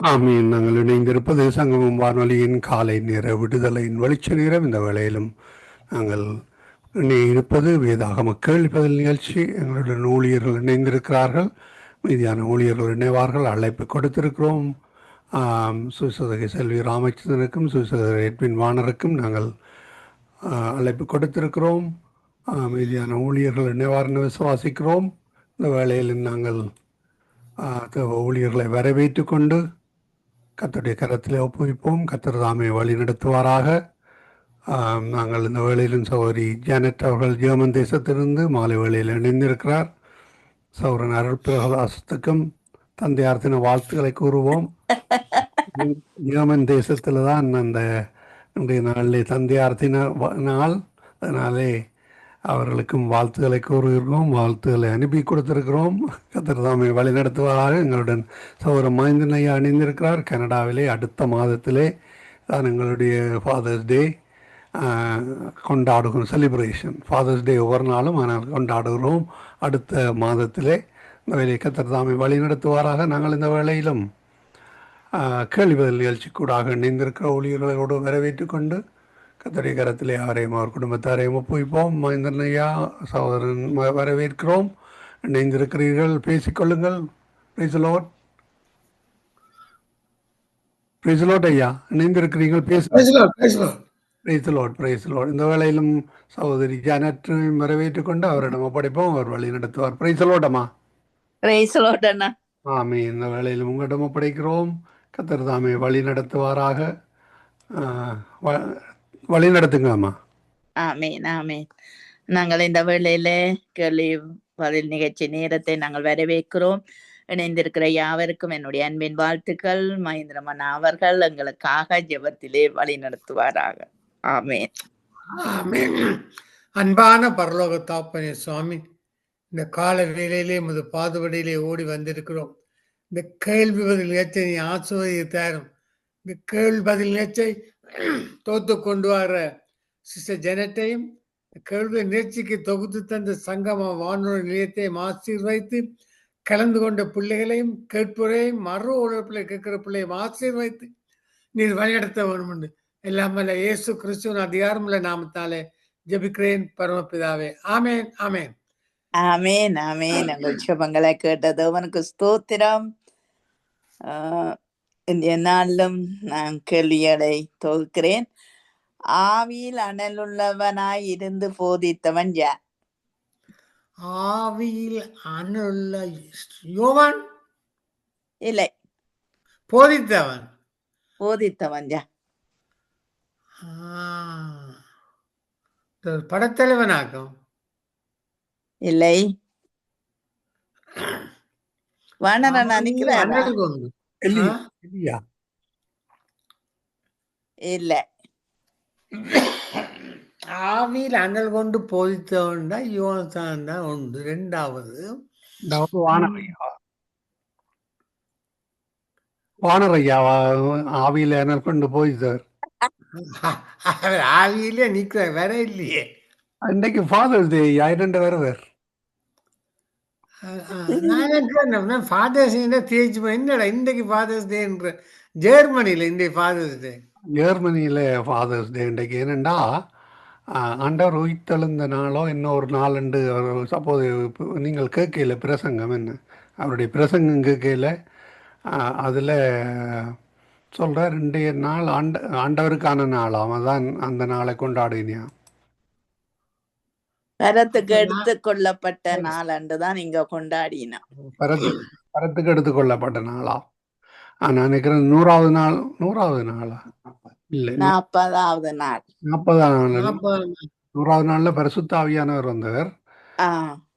ஆமீன். நாங்கள் இணைந்திருப்பது சங்கமம் வானொலியின் காலை நேர விடுதலையின் வெளிச்ச நேரம். இந்த வேளையிலும் நாங்கள் இணையிருப்பது வேதாகம கேள்வி பதில் நிகழ்ச்சி. எங்களுடன் ஊழியர்கள் இணைந்திருக்கிறார்கள். மீதியான ஊழியர்கள் இணைவார்கள். அழைப்பு கொடுத்திருக்கிறோம். சுவிசதகை செல்வி ராமச்சந்திரனுக்கும் சுவிசதகர் எட்வின் வாணருக்கும் நாங்கள் அழைப்பு கொடுத்திருக்கிறோம். மீதியான ஊழியர்கள் இணைவார்னு விசுவாசிக்கிறோம். இந்த வேளையில் நாங்கள் ஊழியர்களை வரவேற்று கொண்டு கர்த்தருடைய கரத்திலே ஒப்புவிப்போம். கர்த்தர் தாமே வழி நடத்துவாராக. நாங்கள் இந்த வேளையிலும் சகோதரி ஜானட் அவர்கள் ஜெர்மன் தேசத்திலிருந்து மாலை வேளையில் இணைந்திருக்கிறார். சௌரன் அருள் பிரகாசத்துக்கும் தந்தையார் தின வாழ்த்துக்களை கூறுவோம். ஜெர்மன் தேசத்தில் தான் அந்த இன்றைய நாளிலே தந்தையார் தின நாள். அதனாலே அவர்களுக்கும் வாழ்த்துக்களை கூறுகிறோம். வாழ்த்துக்களை அனுப்பி கொடுத்திருக்கிறோம். கர்த்தர் தாமே வழி நடத்துவதாக. எங்களுடன் சௌரம் மகேந்திரன் ஐயா அணிந்திருக்கிறார். கனடாவிலே அடுத்த மாதத்திலே தான் எங்களுடைய ஃபாதர்ஸ் டே கொண்டாடுகிறோம். செலிப்ரேஷன் ஃபாதர்ஸ் டே ஒவ்வொரு நாளும் ஆனால் கொண்டாடுகிறோம் அடுத்த மாதத்திலே. இந்த வேலையை கர்த்தர் தாமே வழி நடத்துவாராக. நாங்கள் இந்த வேளையிலும் கேள்வி பதில் நிகழ்ச்சிக்கூடாக இணைந்திருக்கிற ஊழியர்களோடு வரவேற்று கொண்டு கர்த்தருடைய கரத்திலே அவரையும் அவர் குடும்பத்தாரையும் ஒப்புவிப்போம். மகேந்திரன் ஐயா சகோதரன் வரவேற்கிறோம். இணைந்திருக்கிறீர்கள், பேசிக்கொள்ளுங்கள். Praise the lord. Praise the lord ஐயா, இணைந்திருக்கிறீர்கள், பேசுங்கள். Praise the lord, praise the lord. இந்த வேளையிலும் சகோதரி ஜானட்டையும் வரவேற்று கொண்டு அவரிடம் ஒப்படைப்போம். அவர் வழி நடத்துவார். பிரைஸ் தி லார்ட் அம்மா. பிரைஸ் தி லார்ட் அண்ணா. ஆமே. இந்த வேளையிலும் உங்களிடம் ஒப்படைக்கிறோம். கர்த்தர் தாமே வழி நடத்துவாராக. வழி நடத்துங்கம்மா. ஆமீன் ஆமீன். நாங்கள் இந்த வேளையில கேள்வி பதில் நிகழ்ச்சி நேரத்தை நாங்கள் வரவேற்கிறோம். இணைந்திருக்கிற யாவருக்கும் என்னுடைய அன்பின் வாழ்த்துக்கள். மகேந்திரமன் அவர்கள் எங்களுக்காக ஜெபத்திலே வழி நடத்துவாராக. ஆமீன் ஆமீன். அன்பான பரலோக தாப்பனே சுவாமி, இந்த கால வேளையிலே முது பாதுபடியிலே ஓடி வந்திருக்கிறோம். இந்த கேள்வி பதில் நிகழ்ச்சியை நீ ஆசுவதித்தாரும். இந்த கேள்வி பதில் நிகழ்ச்சியை தோத்து கொண்டு வர சிஸ்டர் ஜெனட்டையும் கேள்வி நிகழ்ச்சிக்கு தொகுத்து தந்த சங்கம வானொலி நிலையத்தையும் ஆசீர்வைத்து கலந்து கொண்ட பிள்ளைகளையும் கேட்புரையும் மறு உழைப்பில் கேட்கிற பிள்ளையும் ஆசீர்வைத்து நீர் வழிநடத்த வேண்டும் என்று எல்லாம் வல்ல இயேசு கிறிஸ்துவின் அதிகாரமுள்ள நாமத்தாலே ஜெபிக்கிறேன் பரமபிதாவே. ஆமேன் ஆமேன் ஆமேன் ஆமேன். எங்கள் சுபங்களை கேட்டது அவனுக்கு ஸ்தோத்திரம். இந்த நாளிலும் நான் கேள்விகளை தொகுக்கிறேன். ஆவியில் அனலுள்ளவனாய் இருந்து போதித்தவன் யார்? ஆவியில் அனலுள்ள யோவான் இல்லை, போதித்தவன். போதித்தவன் யார்? படத்தலைவனாக்கும். இல்லை, வானரன் நினைக்கிறார். இல்ல, ஆவியில் அனல் கொண்டு போதித்தவன் தான் யோவான் தான் உண்டு. ரெண்டாவது வானரையா ஆவியில அனல் கொண்டு போதித்தவர். ஆவியிலே நிக்கிற வேற இல்லையே. இன்னைக்கு ஃபாதர்ஸ் டே. இரண்டு வருவர். ஃபாதர்ஸ் டே தேய்ச்சி என்னடா இன்றைக்கு ஃபாதர்ஸ் டே என்ற ஜெர்மனியில இன்றைக்கு ஃபாதர்ஸ் டே. ஜெர்மனியில ஃபாதர்ஸ் டே இன்றைக்கு. ஏனெண்டா ஆண்டவர் உயிர்த்தெழுந்த நாளோ இன்னொரு நாளண்டு சப்போஸ் நீங்கள் கேட்கல பிரசங்கம் என்ன அவருடைய பிரசங்கம் கேட்கல அதில் சொல்கிறார் இன்றைய நாள் ஆண்டவருக்கான நாளாம். அதான் அந்த நாளை கொண்டாடினியா. பரத்துக்கு எடுத்துக் கொள்ளப்பட்ட நாள் அன்றுதான் இங்க கொண்டாடினா. பரத்துக்கு எடுத்துக் கொள்ளப்பட்ட நாளா? நான் நினைக்கிறேன் 100வது நாளா இல்லை 40வது நாள். 100வது நாள்ல பரிசுத்த ஆவியானவர் வந்தவர்.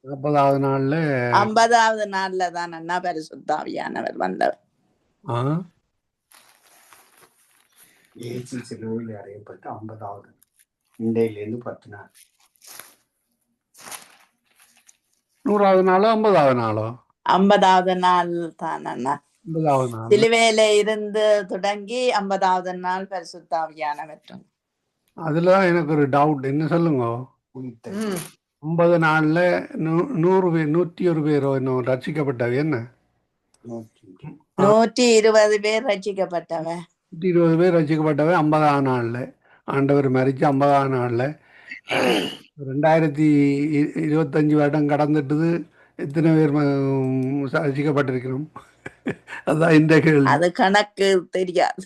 40வது நாள்ல 50வது நாள்ல தான் அண்ணா பரிசுத்த ஆவியானவர் வந்தவர். சிலுவையில் அறையப்பட்டு 50வது இன்றையிலிருந்து 10 நாள். 100வது நாளோ 50வது நாளோ? 50வது நாள் தான் அண்ணா. 50வது நாள் சிலுவையில இருந்து தொடங்கி 50வது நாள் பரிசுத்த ஆவியானவர். அதுலதான் எனக்கு ஒரு டவுட். என்ன சொல்லுங்க, 50 நாள்ல 100 பேர் 101 பேரோ இன்னும் ரட்சிக்கப்பட்டவை என்ன? 120 பேர் ரட்சிக்கப்பட்டவ. 120 பேர் ரசிக்கப்பட்டவன் 50ஆம் நாளில் ஆண்டவர் மரித்து 50ஆம் நாளில் 2025 வருடம் கடந்துட்டுது. எத்தனை பேர் ரசிக்கப்பட்டிருக்கிறோம்? அதான் இந்த கேள்வி. அது கணக்கு தெரியாது.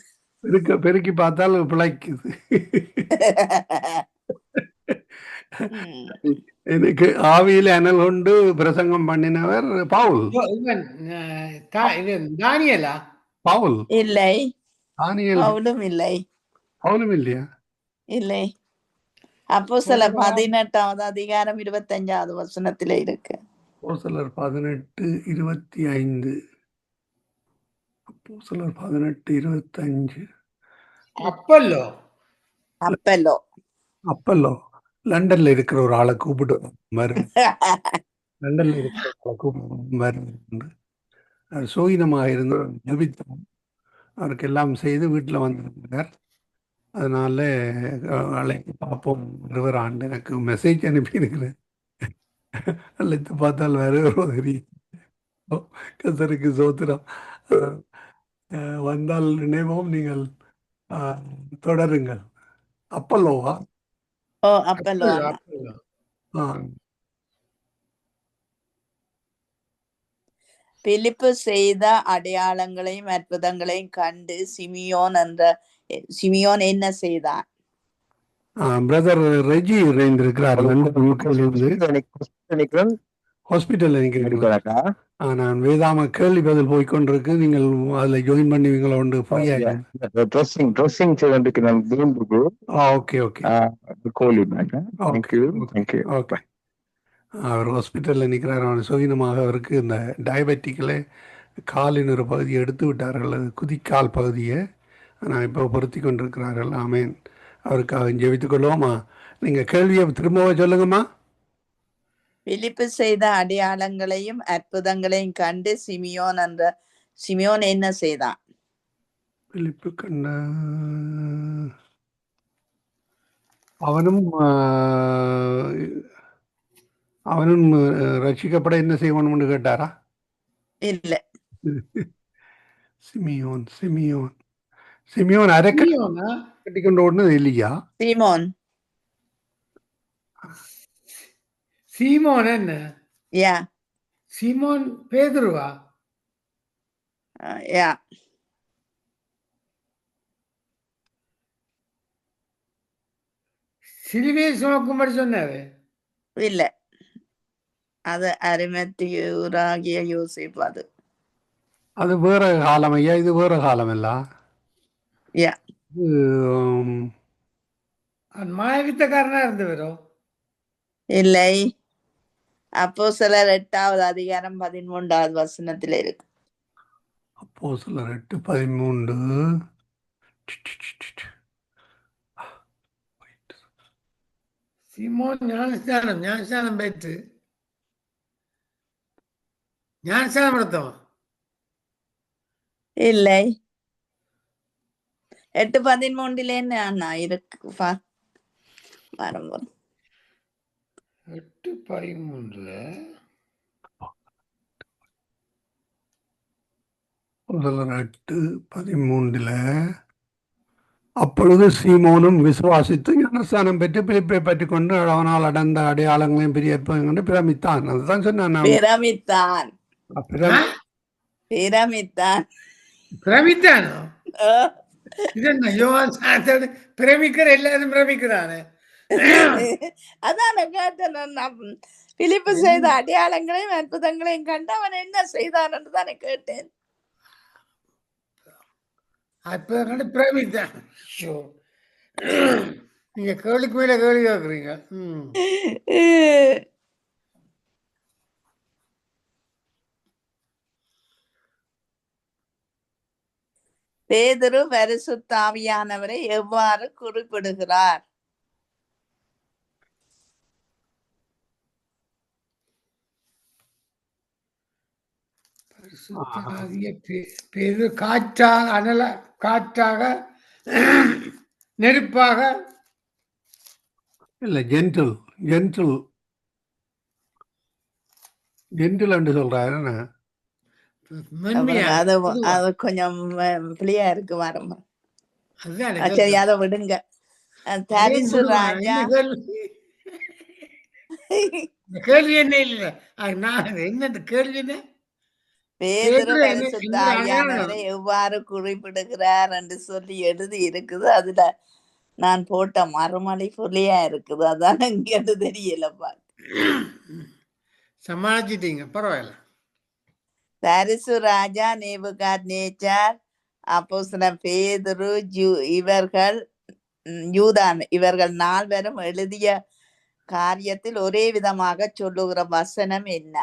பெருக்கி பார்த்தால் பிழைக்குது. எனக்கு ஆவியில் அனல் கொண்டு பிரசங்கம் பண்ணினவர் பவுல். தானியலா? பவுல் இல்லை, தானியேல். பவுலும் இல்லை. பவுலும் இல்லையா? இல்லை. அப்போஸ்தலர் 18வது அதிகாரம் 25வது வசனத்திலே இருக்கு. அப்போஸ்தலர் 18:25. அப்போஸ்தலர் 18:25. அப்பல்லோ அப்பல்லோ அப்பல்லோ லண்டன்ல இருக்கிற ஒரு ஆளை கூப்பிட்டு லண்டன்ல இருக்கிற ஆளை கூப்பிட்டு சோயினமாக இருந்து ஜபித்தோம். அவருக்கு எல்லாம் செய்து வீட்டில் வந்திருந்தார். அதனால அழைத்து பார்ப்போம். ஒருவர் ஆண்டு எனக்கு மெசேஜ் அனுப்பியிருக்கிறேன். அழைத்து பார்த்தால் வேற ஒரு உதவி. கத்தருக்கு சோத்திரம். வந்தால் நினைவோம். நீங்கள் தொடருங்கள். அப்பல்லோவா? ஓ, அப்பல்லோ. பிலிப்பு செய்த அடையாளங்களையும் அற்புதங்களையும் கண்டு சிமியோன் என்ன செய்தான்? பிரதர் ரெஜி இணைந்திருக்கிறார் ஹாஸ்பிட்டல். நான் வேதாம கேள்வி பதில் போய்கொண்டிருக்கு. நீங்கள் அதுல ஜாயின் பண்ணுவீங்களா? உண்டு அவர் ஹாஸ்பிட்டலில் நிற்கிறார். அவர் சுவீனமாக. அவருக்கு இந்த டயபெட்டிக்கில் காலின் ஒரு பகுதியை எடுத்து விட்டார்கள், அது குதிக்கால் பகுதியை. நான் இப்போ பொருத்தி கொண்டிருக்கிறார்கள். ஆமேன். அவருக்காக ஜெபித்துக் கொள்வோமா? நீங்கள் கேள்வியை திரும்பவே சொல்லுங்கம்மா. பிலிப்பு செய்த அடையாளங்களையும் அற்புதங்களையும் கண்டு சிமியோன் என்ன செய்தான்? பிலிப்பு கண்ட அவனும் ரட்சிக்கப்பட என்ன செய்யணும்னு கேட்டாரா? இல்ல. சிமியோன் அரை கட்டிக்கொண்டு ஓடுனது இல்லையா? சீமோன் என்ன? யா, சீமோன் பேதுருவா? யா. சிலுவையை சுமக்கும்படி சொன்னாரு. இல்ல, அது அரிமத்தியூராகிய யோசேப்பு. அது வேற காலம் ஐயா, இது வேற காலம் இல்ல. யா, மாயவித்தக்காரனா இருந்தவரோ? இல்லை. அப்போஸ்தலர் 8வது அதிகாரம் 13வது வசனத்தில் இருக்கு. அப்போஸ்தலர் 8:13. சீமோன் ஞானஸ்நானம் பெற்று ஞானஸ்நானம் எடுத்தவன் இல்லை. 8:13 என்ன இருக்கு? வரும் 8:13. அப்பொழுது சீமோனும் விசுவாசித்து ஞானஸ்நானம் பெற்று பிலிப்பை பற்றி கொண்டு அவனால் அடைந்த அடையாளங்களையும் பெரிய கொண்டு பிரமித்தான். அதுதான் சொன்னான். பிரமித்தானோ? பிரமிக்கிற எல்லாரும் பிரமிக்கிறானே. அதான் கேட்டேன். பிலிப்பு செய்த அடையாளங்களையும் அற்புதங்களையும் கண்டு அவன் என்ன செய்தான் என்று தானே கேட்டேன். அப்ப பிரமித்தான். நீங்க கேள்விக்கு மேல கேள்வி கேட்குறீங்க. பேதுரு பரிசுத்த ஆவியானவரை எவ்வாறு குறிப்பிடுகிறார்? காற்றாக நெருப்பாக இல்ல, ஜென்டில் என்று சொல்றாரு. மென்மையா அப்புறம் அது பொதுவா. அது கொஞ்சம் பிள்ளையா இருக்கு வரும். அதுதானே சரி, கேட்கிறேன். அதை விடுங்க. ஏன் தரிசு விடுவேன்? ராஜா என்ன கேள்வி? இந்த கேள்வி என்ன இல்ல. நான் என்ன இந்த கேள்வி என்ன? பேதுரு பேதுரு என்ன பரிசுத்த எங்க அடையாளம்? ஆவியானவரை எவ்வாறு குறிப்பிடுகிறார் என்று சொல்லி எழுதி இருக்குது. அதுல நான் போட்ட மறுமொழி புள்ளியா இருக்குது. அதான் இங்க தெரியலப்பா. சமாளிச்சிட்டீங்க, பரவாயில்ல. தரிசு ராஜா, நேபுகாத்நேச்சார், அப்போஸ்தலர் பேதுரு, இவர்கள் யூதான், இவர்கள் 4 பேரும் எழுதிய காரியத்தில் ஒரே விதமாக சொல்லுகிற வசனம் என்ன?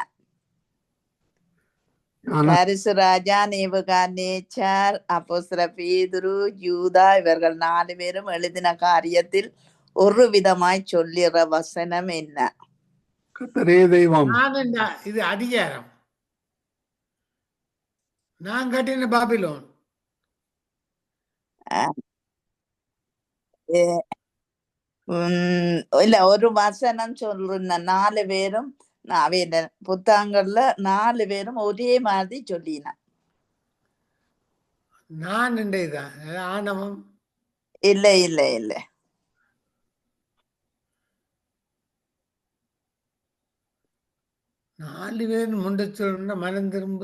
ஆனா தரிசு ராஜா, நேபுகாத்நேச்சார், அப்போஸ்தலர் பேதுரு, யூதா இவர்கள் 4 பேரும் எழுதின காரியத்தில் ஒரு விதமாய் சொல்லுகிற வசனம் என்ன? கர்த்தரே தெய்வம். இது அதிகாரம். நான் கட்டின பாபிலோன். இல்ல, ஒரு வசனம் சொல்ற 4 பேரும் அவைய புத்தகங்கள்ல 4 பேரும் ஒரே மாதிரி சொல்லின. நான் இதான் ஆணவம். இல்ல இல்ல இல்ல. நாலு பேர் முண்ட சொல்ற மனம் திரும்ப.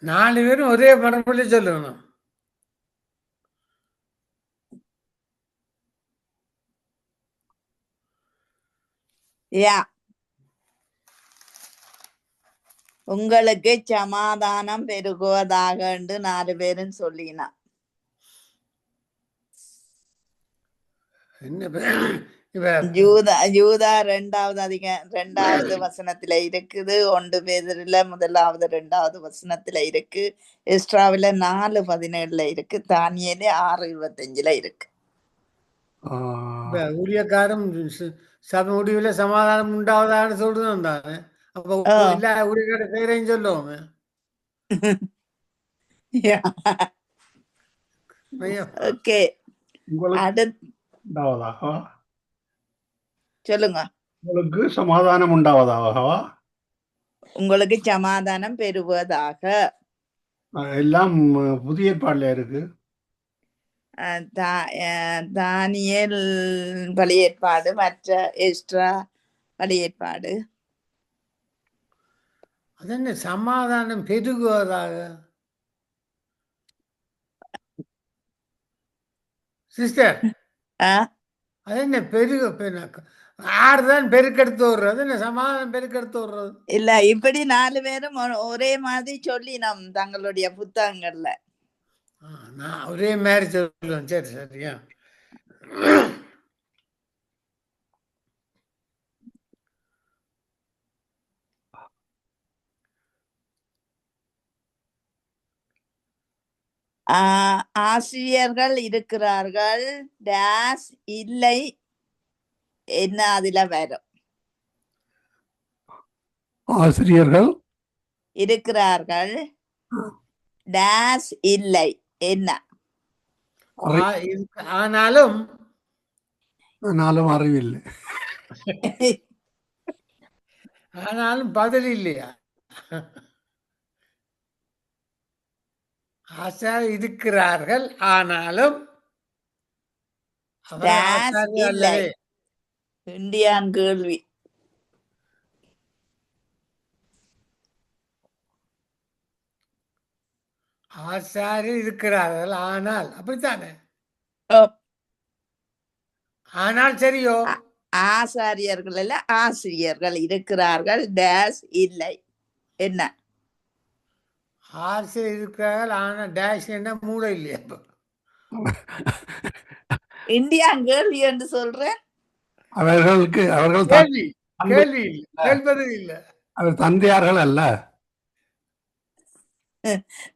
நாலு பேரும் ஒரே மனப்பள்ளி சொல்லணும். யா, உங்களுக்கு சமாதானம் பெருகுவதாக என்று 4 பேரும் சொல்லினா. என்ன இவ யூதா 2வது வசனத்துல இருக்குது. 1 பேதுருல 1வது 2வது வசனத்துல இருக்கு. எஸ்ட்ராவில 4:17 இருக்கு. தானியேல 6:25 இருக்கு. ஊழியக்காரன் சபை முடிவுல சமாதானம் உண்டாவதான்னு சொல்றதும் தானே. அப்ப எல்லா ஊழியக்கார பேரையும் சொல்லுவோமே. ஓகே, உண்டாவதாகவா? சொல்லுங்க. உங்களுக்கு சமாதானம் உண்டாவதாகவா? உங்களுக்கு சமாதானம் பெறுவதாக. எல்லாம் புதிய ஏற்பாடுல இருக்கு. தானியேல் பழைய ஏற்பாடு, மற்ற எஸ்ட்ரா பழைய ஏற்பாடு. அது என்ன சமாதானம் பெருகுவதாக? சிஸ்டர், அது என்ன ஆறுதான் பெருக்கெடுத்து விடுறது? என்ன சமாதானம் பெருக்கெடுத்து விடுறது? இல்ல, இப்படி 4 பேரும் ஒரே மாதிரி சொல்லி நம் தங்களுடைய புத்தகங்கள்ல. நான் ஒரே மாதிரி சொல்லுவேன். சரி சரியா. ஆசிரியர்கள் இருக்கிறார்கள், டேஸ் இல்லை, என்ன அதுல வரும்? ஆசிரியர்கள் இருக்கிறார்கள், டேஸ் இல்லை, என்ன? ஆனாலும் அறிவில்லை. ஆனாலும் பதில் இல்லையா? ஆசாரி இருக்கிறார்கள், ஆனாலும் இல்லை. இந்தியான் கேள்வி. ஆசாரி இருக்கிறார்கள், ஆனால் அப்படித்தானே? ஆனால் சரியோ? ஆசாரியர்கள் இல்ல, ஆசிரியர்கள் இருக்கிறார்கள், டேஸ் இல்லை, என்ன? ஆசிரியர் இருக்கிறார்கள், ஆனா டேஷ் என்ன மூளை இல்லையா? இந்தியா கேள்வி என்று சொல்றேன். அவர்கள் கேள்வி கேள்வது இல்லை. அவர் தந்தையார்கள் அல்ல.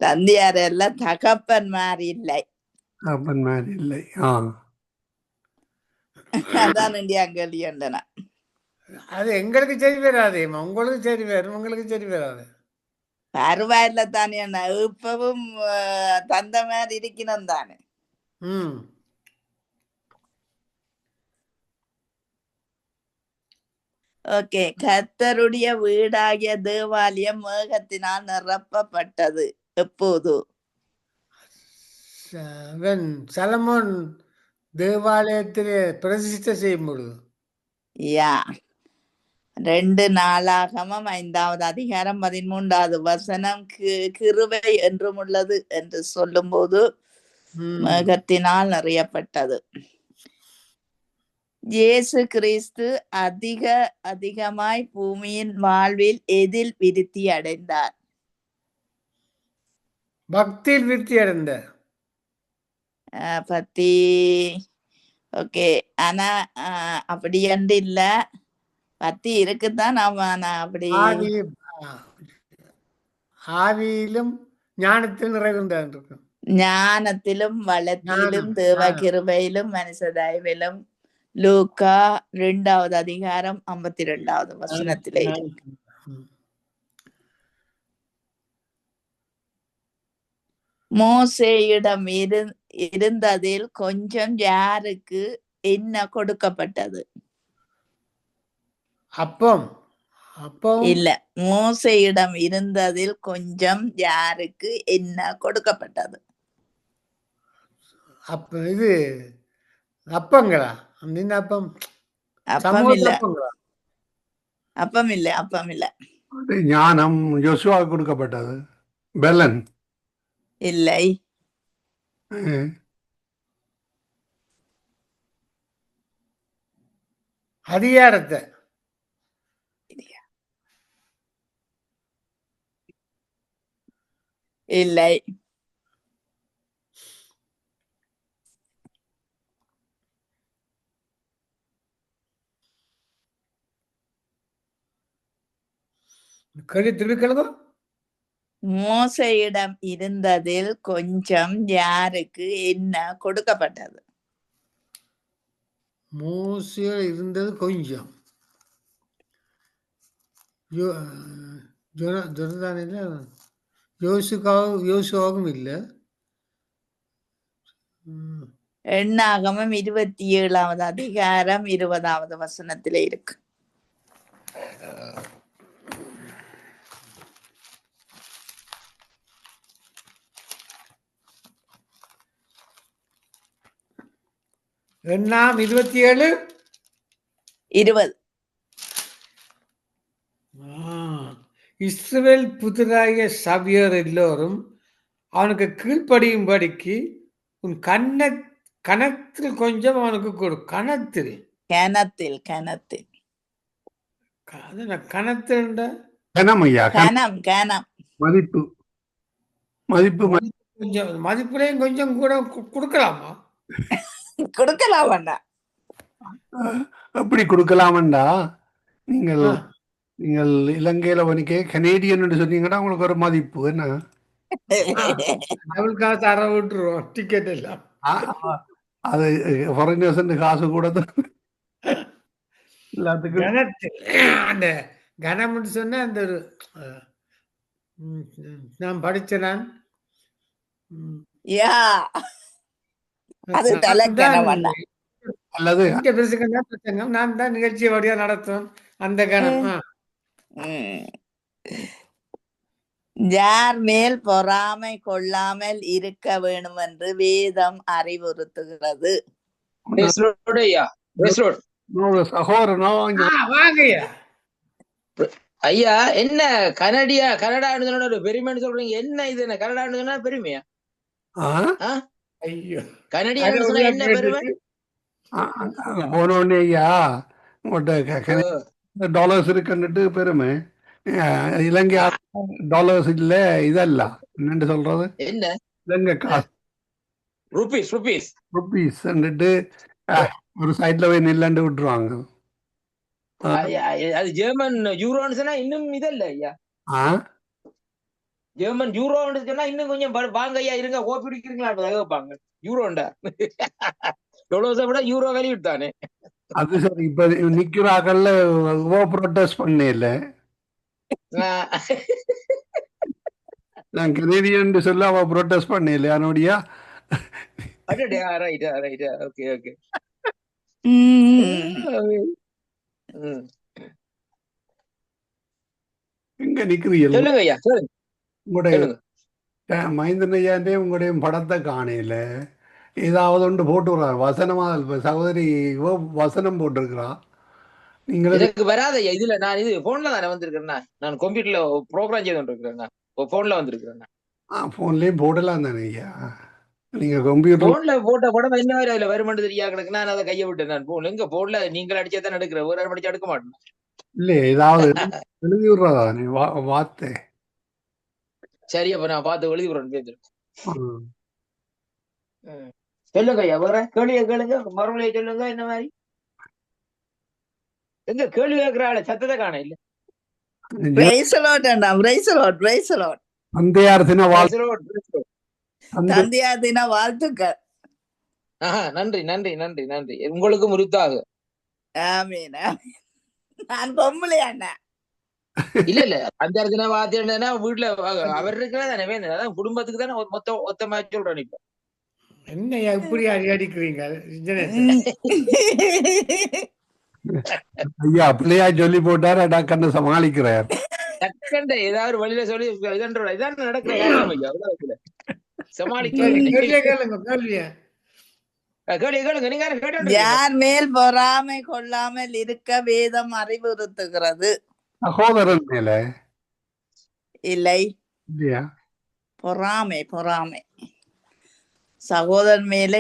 தந்தையார் எல்லாம் தகப்பன் மாதிரி இல்லை. தகப்பன் மாதிரி இல்லை. அதான் இந்தியா கேள்வி என்றன. அது எங்களுக்கு சரி வராது, உங்களுக்கு சரி வரும், உங்களுக்கு சரி வராது. பரவாயில்ல தானே, இப்பவும் தந்த மாதிரி இருக்கணும் தானே. ம் ஓகே. கர்த்தருடைய வீடாகிய தேவாலயம் மேகத்தினால் நிரப்பப்பட்டது எப்போது? அவன் சலமோன் தேவாலயத்திலே பிரதிஷ்டை செய்யும் பொழுது. யா 2 நாளாகமம் 5வது அதிகாரம் 13வது வசனம் கிருபை என்றும் உள்ளது என்று சொல்லும்போது மேகத்தினால் நிறையப்பட்டது. இயேசு கிறிஸ்து அதிகமாய் பூமியின் வாழ்வில் எதில் விருத்தி அடைந்தார்? பக்தியில் விருத்தி அடைந்தார். பத்தி ஓகே. ஆனா அப்படி என்று இல்ல, பத்தி இருக்குதான். நான் அப்படி ஆவியிலும் ஞானத்தில் நிறைந்தார். ஞானத்திலும் வளத்திலும் தேவ கிருபையிலும் மனுஷ தயவிலும் லூக்கா 2வது அதிகாரம் 52வது வசனத்திலே இருக்கு. மோசேயிடம் இருந்ததில் கொஞ்சம் யாருக்கு என்ன கொடுக்கப்பட்டது? அப்பம். இல்ல, மோசேயிடம் இருந்ததில் கொஞ்சம் யாருக்கு என்ன கொடுக்கப்பட்டது? இது அப்பங்களா? அப்பம் அப்பம் இல்ல, அப்பம் இல்ல, அப்பம் இல்ல. ஞானம் யோசுவாவுக்கு கொடுக்கப்பட்டது. பெலன் இல்லை. அதிகாரத்தை இல்லை. மோசையிடம் இருந்ததில் கொஞ்சம் யாருக்கு என்ன கொடுக்கப்பட்டது? மோசையில் இருந்தது கொஞ்சம். யோசுவாவும் இல்லை. எண்ணாகமம் 27வது அதிகாரம் 20வது வசனத்திலே இருக்கு. எண்ணாம் 27 20. இஸ்ரவேல் புதிராகிய சபையர் எல்லோரும் அவனுக்கு கீழ்ப்படியும்படிக்கு உன் கணத்தில் கொஞ்சம் அவனுக்கு கொடு. கணத்தில் மதிப்பு கொஞ்சம் மதிப்புலையும் கொஞ்சம் கூட கொடுக்கலாமா? கொடுக்கலாமண்டா. எப்படி கொடுக்கலாமண்டா? நீங்கள் இலங்கையில வணிகே கனேடியன் சொன்னீங்கன்னா உங்களுக்கு ஒரு மதிப்பு என்ன? காசு அற விட்டுருவோம் டிக்கெட் எல்லாம். அது ஃபாரினர்ஸ் காசு கூட எல்லாத்துக்கும் அந்த கனம்னு சொன்ன அந்த நான் படிச்ச நான் தான் நிகழ்ச்சியை வழியா நடத்தும் அந்த கணம். யார் மேல் பொறாமை கொள்ளாமல் இருக்க வேண்டும் என்று வேதம் அறிவுறுத்துகிறது? ஐயா, என்ன கனடா பெருமைன்னு சொல்றீங்க? என்ன இது? என்ன கனடான்னு சொன்னா பெருமையா? கனடியா என்ன பெருமை? போனோடனே ஐயா டாலர்ஸ் இருக்குன்னுட்டு பெருமை. இலங்கை டாலர்ஸ் இல்ல, இதல்ல என்னன்னு சொல்றது, என்ன இலங்கை காசு ருபீஸ் ஒரு சைட்ல போய் நில்லண்டு விட்டுருவாங்க. அது ஜெர்மன் யூரோன்னு சொன்னா இன்னும் இதல்ல ஐயா. ஜெர்மன் யூரோன்னு சொன்னா இன்னும் கொஞ்சம் வாங்க ஐயா, இருங்க கோப்பி குடிக்கிறீங்களா கேட்பாங்க. யூரோண்டா டொலர்ஸை விட யூரோ வெளியிட்டு தானே. அது சரி. இப்ப நிக்கிறாக்கள்ல ப்ரொட்டஸ்ட் பண்ணல. நான் கனேடியன் சொல்ல அவ ப்ரொட்டஸ்ட் பண்ணல. அதனுடைய அடடே ரைட் ரைட் ஓகே ஓகே ம். எங்க நிக்கிறீர்கள்? சொல்லுங்க ஐயா சொல்லுங்க உங்களுடைய சொல்லுங்க. மைந்தன் ஐயாண்டே உங்களுடைய படத்தை காணையில ஏதாவது ஒன்று போட்டுறார் வசனமா. சகோதரி இவ வசனம் போட்டிருக்கிறா. நீங்களே எனக்கு வராத ஐயா இதுல. நான் இது போன்ல தானே வந்திருக்கிறேன். நான் கம்ப்யூட்டர்ல ப்ரோக்ராம் செய்து கொண்டிருக்கிறேன். போன்ல வந்திருக்கிறேன். போன்லயும் போடலாம் தானே ஐயா. நீங்க கம்ப்யூட்டர் போன்ல போட்ட படம் என்ன மாதிரி அதுல வருமானு தெரியா கிடக்கு. நான் அதை கையை விட்டேன். நான் போன் எங்க போன்ல நீங்கள் அடிச்சா தான் எடுக்கிறேன். ஒரு அடிச்சு எடுக்க மாட்டேன். இல்ல ஏதாவது எழுதி விடுறதானே வார்த்தை. சரி அப்ப நான் பார்த்து எழுதி விடுறேன் பேசுறேன். ம். சொல்லுங்க ஐயா வேற கேள்வியை கேளுங்க. மறுமொழியை சொல்லுங்க. என்ன மாதிரி எங்க கேள்வி கேட்கிற ஆளு சத்தத்தை காண இல்ல. Praise the Lord Anna. Praise the Lord. Praise the Lord. தந்தையார் தின வாழ்த்து. தந்தையார் தின வாழ்த்துக்கள். நன்றி நன்றி நன்றி நன்றி. உங்களுக்கும் உரித்தாக. ஆமீன் ஆமீன். நான் பொம்பளை அண்ணா. இல்ல இல்ல தந்தையார் தின வாழ்த்து என்னன்னா வீட்டுல அவர் இருக்கிறதானே வேணும். அதான் குடும்பத்துக்கு தானே மொத்தமா சொல்றேன். இப்ப என்ன எப்படி அடிக்கிறீங்க? ஐயா பிள்ளையா சொல்லி போட்டார். டக்குன்னு சமாளிக்கிறார். டக்கண்ட ஏதாவது வழியில சொல்லி இதான் நடக்கிற காரியம் ஐயா. சமாளிக்க கேளுங்க கேள்விய. கேளுங்க நீங்க கேட்டு. யார் மேல் பொறாமை கொள்ளாமல் இருக்க வேதம் அறிவுறுத்துகிறது? சகோதரன் மேல இல்லை. இல்லையா? பொறாமை பொறாமை சகோதரன் மேல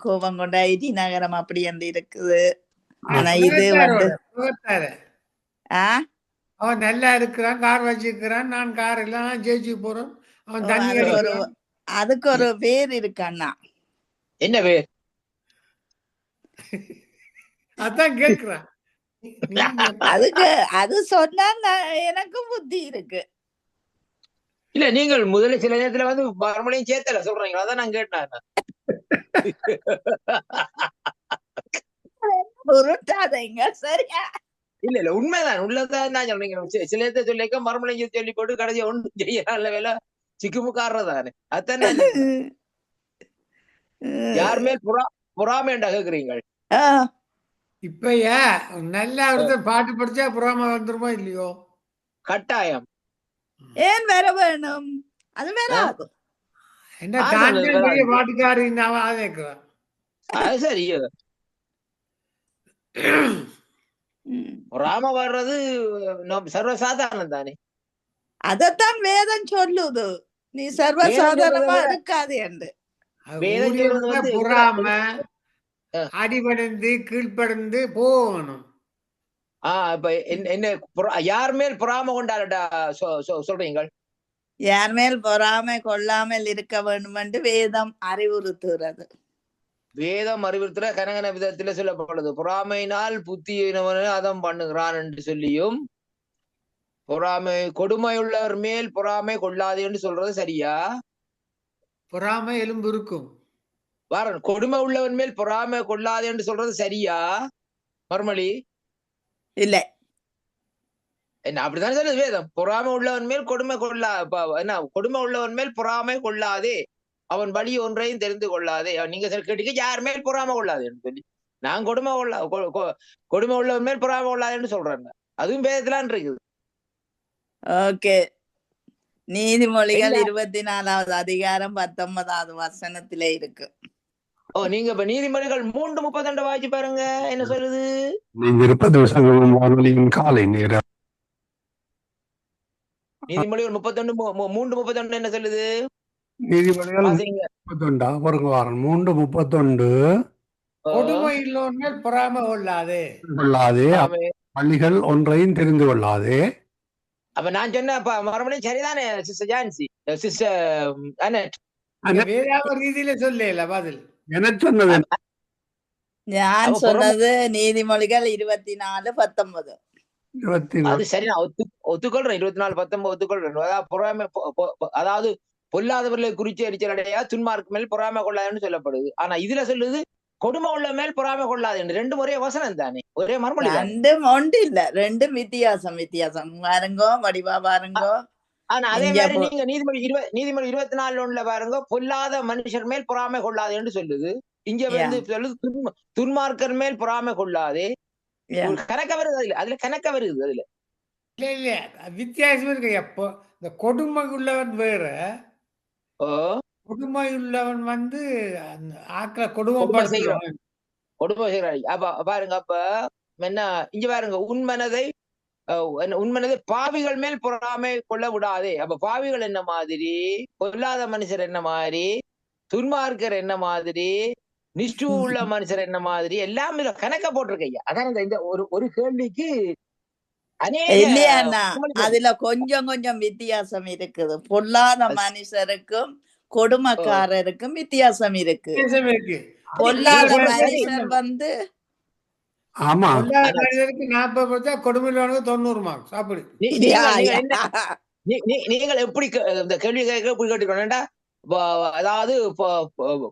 கோபம் கொண்ட ஐடி நகரம் அப்படி என்று இருக்குது. ஆனா இது வந்து அவன் நல்லா இருக்கிறான், கார் வச்சிருக்கிறான், நான் கார் இல்ல, நான் ஜெயிச்சு போறோம். அவன் தண்ணி அதுக்கு ஒரு பேர் இருக்கு அண்ணா. என்ன பேர்? அதான் கேக்குறான். அதுக்கு அது சொன்னா எனக்கும் புத்தி இருக்கு. இல்ல நீங்கள் முதல்ல சில நேரத்துல வந்து மறுமொழியும் சேர்த்தல சொல்றீங்களா? அதான் நான் கேட்டேன். உருட்டாதீங்க சரியா? இல்ல இல்ல உண்மைதான் உள்ளதான் நான் சொல்றீங்க. சில நேரத்தை சொல்லிக்க மறுமொழியும் சொல்லி போட்டு கடைசி ஒன்றும் செய்யல வேலை சிக்குமுக்காடுறதானே. அதான் யார் மேல் பொறாமைண்டா கேக்குறீங்க? இப்ப நல்லா ஒருத்தர் பாட்டு படிச்சா பொறாமை வந்துருமா இல்லையோ? கட்டாயம். ஏன் வர வேணும்? அது வராது. என்ன தாண்டி பாட்டுக்காரி அது சரி. பொறாம வர்றது சர்வசாதாரணம் தானே. அதத்தான் வேதம் சொல்லுது. நீ சர்வசாதாரணமா இருக்காது என்று. வேதம் சொல்றது வந்து பொறாம அடிபணிந்து கீழ்படிந்து போகணும். இப்ப என்ன யார் மேல் பொறாம கொண்டாடா சொல்றீங்க? யார் மேல் பொறாமை கொள்ளாமல் இருக்க வேண்டும் என்று வேதம் அறிவுறுத்துகிறது. வேதம் அறிவுறுத்துற கனகன விதத்துல சொல்லப்படுது. பொறாமையினால் புத்தியினவன அதம் பண்ணுகிறான் என்று சொல்லியும், பொறாமை கொடுமையுள்ளவர் மேல் பொறாமை கொள்ளாது என்று சொல்றது சரியா? பொறாமை எலும்பு இருக்கும். கொடுமை உள்ளவன் மேல் பொறாமை கொள்ளாது என்று சொல்றது சரியா மறுமொழி? இல்ல என்ன அப்படித்தானே சொல்லுது வேதம். பொறாமை உள்ளவன் மேல் கொடுமை என்ன கொடுமை உள்ளவன் மேல் பொறாமை கொள்ளாதே, அவன் வழி ஒன்றையும் தெரிந்து கொள்ளாதே. நீங்க கேட்டீங்க யார் மேல் பொறாமை கொள்ளாதுன்னு சொல்லி. நான் கொடுமை உள்ளவன் மேல் பொறாமை கொள்ளாதுன்னு சொல்றேன். அதுவும் வேதத்திலான் இருக்குது. ஓகே. நீதிமொழிகள் 24வது அதிகாரம் 19வது வசனத்திலே இருக்கு. நீங்க இப்ப நீதிமொழிகள் 3:32 வாய்ச்சி பாருங்க என்ன சொல்லுது. நீங்க இருப்பது சங்கமம் வானொலியின் காலை நேரம். நீதிமொழிகள் 3:32 என்ன சொல்லுது? நீதிமொழிகள் 3:31 கொடுமை இல்லோன்னு பொறாமை கொள்ளாதே பள்ளிகள் ஒன்றையும் தெரிந்து கொள்ளாதே. அப்ப நான் சொன்ன மறுபடியும் சரிதானே சிஸ்டர் ஜான்சி? சிஸ்டர் வேற ரீதியில சொல்லல பதில். என்ன சொன்னது? நான் சொன்னது நீதிமொழிகள் 24:19. அது சரி, நான் ஒத்துக்கொள்றேன். 24:19 ஒத்துக்கொள்றேன். பொறாமை அதாவது பொல்லாதவர்களை குறிச்சு எரிச்சலடையா துன்மார்க்கு மேல் பொறாமை கொள்ளாதுன்னு சொல்லப்படுது. ஆனா இதுல சொல்லுது கொடுமை உள்ள மேல் பொறாமை கொள்ளாது. ரெண்டும் ஒரே வசனம் தானே, ஒரே மறுமொழி. ரெண்டும் ஒன்று இல்ல, ரெண்டும் வித்தியாசம். பாருங்கோ வடிவா பாருங்கோ. ஆனா அதே இங்க மாதிரி நீங்க நீதிமொழி 24 பாருங்க, பொல்லாத மனுஷர் மேல் பொறாமை கொள்ளாதே என்று சொல்லுது. இங்க வந்து சொல்லுது துன்மார்க்கர் மேல் பொறாமை கொள்ளாதே. ஒரு கணக்க வருது அதுல கணக்க வருது அதுல. இல்ல இல்ல வித்தியாசம் இருக்கு. எப்போ இந்த கொடுமை உள்ளவன் வேற, ஓ கொடுமை உள்ளவன் வந்து அந்த ஆக்களை கொடுமை செய்கிறோம், கொடுமைப்படுத்துறவன். கொடுமை செய்கிறாய். அப்ப பாருங்க, அப்ப என்ன இங்க பாருங்க, உண்மனதை பாவிகள் மேல் பொறாமை கொள்ள விடாதே. அப்ப பாவிகள் என்ன மாதிரி, பொல்லாத மனுஷர் என்ன மாதிரி, துன்மார்க்கர் என்ன மாதிரி, நிஷ்டு உள்ள மனுஷர் என்ன மாதிரி, எல்லாம் இதுல கணக்க போட்டிருக்கையா. அதான் இந்த ஒரு கேள்விக்கு அநேக இல்லையாண்ணா, அதுல கொஞ்சம் கொஞ்சம் வித்தியாசம் இருக்குது. பொல்லாத மனுஷருக்கும் கொடுமைக்காரருக்கும் வித்தியாசம் இருக்கு. வித்தியாசம் இருக்கு. பொல்லாத சரி. மனுஷர் வந்து ஆமா, பொல்லாத மனிதருக்கு 40 கொடுத்தா, கொடுமையுள்ளவனுக்கு 90 மார்க்ஸ். அப்படி நீங்கள் எப்படி இந்த கேள்வி கேட்க எப்படி கேட்டுக்கணும்டா, அதாவது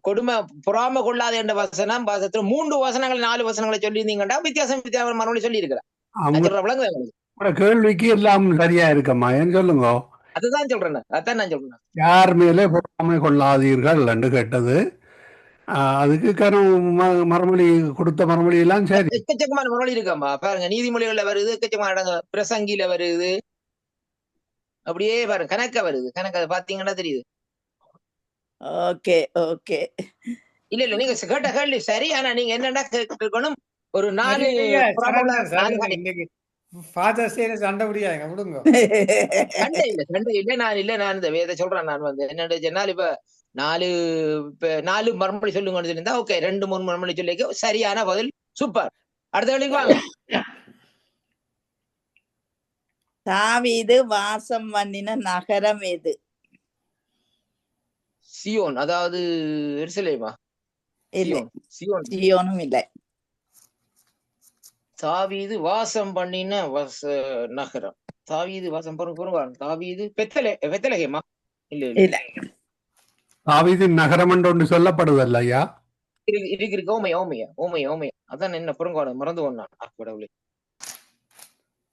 கொடுமை பொறாமை கொள்ளாது என்ற வசனம் 3 வசனங்கள் 4 வசனங்களை சொல்லியிருந்தீங்கடா, வித்தியாசம் மறுபடியும் சொல்லி இருக்கிறேன். உங்களோட கேள்விக்கு எல்லாம் சரியா இருக்கம்மா. ஏன்னு சொல்லுங்க. அதுதான் சொல்றேன், அதான் நான் சொல்றேன். யார் மேலே பொறாமை கொள்ளாதீர்கள் என்று கேட்டது. அதுக்கு மறுமொழி கொடுத்த மறுமொழி எல்லாம் சரி. எக்கச்சக்கமான மறுமொழி இருக்காமா பாருங்க, நீதிமொழிகள்ல வருது, எக்கச்சக்கமான இடங்கள் பிரசங்கில வருது, அப்படியே பாருங்க கணக்க வருது. கணக்க பாத்தீங்கன்னா தெரியுது. Okay okay. இல்ல நீங்க கேட்ட கேள்வி சரி. ஆனா நீங்க என்னடா கேட்கணும், ஒரு 4 சண்டை முடியாதுங்க, விடுங்க. சண்டை இல்ல நான் இந்த வேத சொல்றேன். நான் வந்து என்ன சொன்னால், இப்ப 4 மறுமொழி சொல்லுங்கன்னு சொல்லியிருந்தா ஓகே, 2-3 மறுமொழி சொல்லிக்க சரியான பதில். சூப்பர். அடுத்த கேள்விக்கு வாங்க. தாவீது வாசம் பண்ணின நகரம் எது? சியோன், அதாவது எருசலேமா? இல்லை, சியோன் சியோனும் இல்லை. தாவீது வாசம் பண்ணின நகரம். தாவீது வாசம் பாருங்க, தாவீது பெத்தலகேமா? இல்ல இல்ல, தாவீதின் நகரம் என்று ஒன்று சொல்லப்படுவதில்ல ஐயா. இருக்கு. ஓமையா. அதான் என்ன புறங்கோட மறந்து கொண்டான். கடவுளே,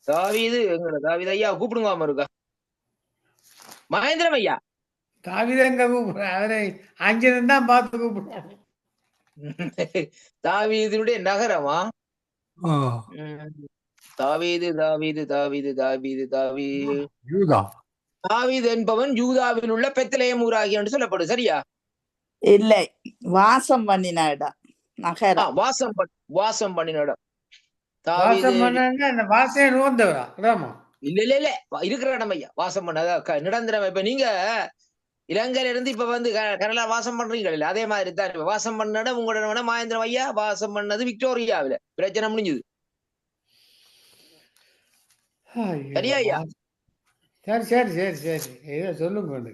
தாவீது எங்க தாவீது ஐயா கூப்பிடுங்க இருக்கா? மகேந்திரம் ஐயா. தாவீது எங்க கூப்பிடுற? அவரை அஞ்சனம் தான் பார்த்து கூப்பிடுறாங்க. தாவீதுடைய நகரமா? தாவீது என்பவன் யூதாவில் உள்ள பெத்லெகேம் ஊராகிய என்று சொல்லப்படும். சரியா? இல்லை, வாசம் பண்ணின இடம் நகரம். வாசம் பண்ணின இடம். இல்ல இருக்கிற இடம் ஐயா, வாசம் பண்ண நிரந்தரம். இப்ப நீங்க இலங்கையில இருந்து இப்ப வந்து கனடா வாசம் பண்றீங்க, அதே மாதிரி தான் வாசம் பண்ண இடம் உங்களோட மகேந்திரம் ஐயா வாசம் பண்ணது விக்டோரியாவில. பிரச்சனை முடிஞ்சது. சரியா ஐயா? சரி ஏதோ சொல்லுங்க.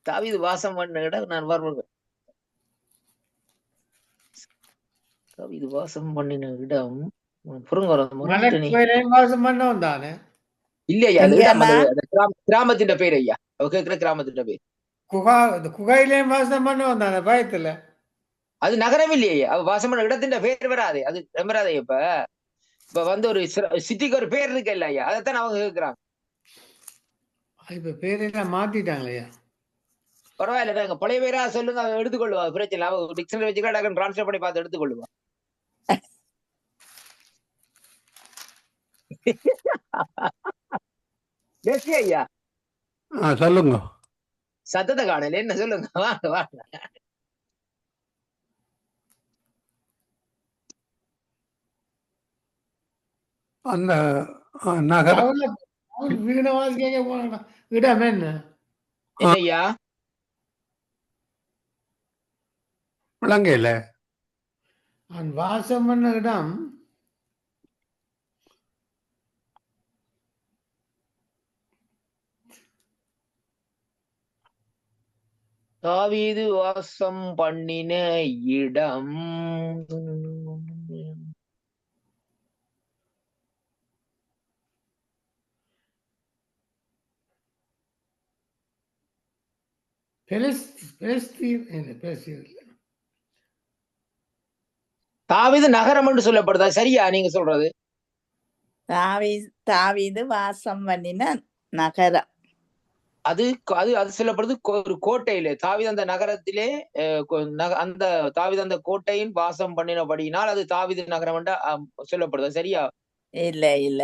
தாவீது வாசம் பண்ண இடம் நான் வருவேன். தாவீது வாசம் பண்ணின இடம் இல்லையா? கிராமத்தின் பேர் ஐயா, கேட்கிற கிராமத்தின் பேர் குகையிலேயும் வாசம் பண்ண வந்தானே பயத்துல. அது நகரம் இல்லையே, அது வாசம் பண்ண இடத்தின் பேர் வராது. அது வராது. இப்ப வந்து ஒரு சிட்டிக்கு ஒரு பேர் இருக்கு இல்லையா, அதைத்தான் அவங்க கேட்கிறாங்க. இப்ப பேரெல்லாம் மாத்திட்டாங்களையா? பரவாயில்ல, பழைய பேரா சொல்லுங்க, அதை எடுத்துக்கொள்ளுவா. பிரச்சனை டிக்ஷனரி வச்சுக்கலாம், டிரான்ஸ்ஃபர் பண்ணி பார்த்து எடுத்துக்கொள்ளுவா. ஐயா சொல்லுங்க. சத்தத்தை காணல, என்ன சொல்லுங்க. வாங்க. அந்த நகரம் இடம் என்ன ஐயா? இலங்கையில வாசம் பண்ண இடம் தாவீது வாசம் பண்ணின இடம் தாவீது நகரம் என்று சொல்லப்படுதா? சரியா நீங்க சொல்றது? தாவீது வாசம் பண்ணின நகரம். அது அது அது சொல்லப்படுது ஒரு கோட்டையிலே தாவீது அந்த நகரத்திலே அந்த தாவீது அந்த கோட்டையின் வாசம் பண்ணினபடியினால் அது தாவீது நகரம் என்று சொல்லப்படுது. சரியா? இல்ல இல்ல,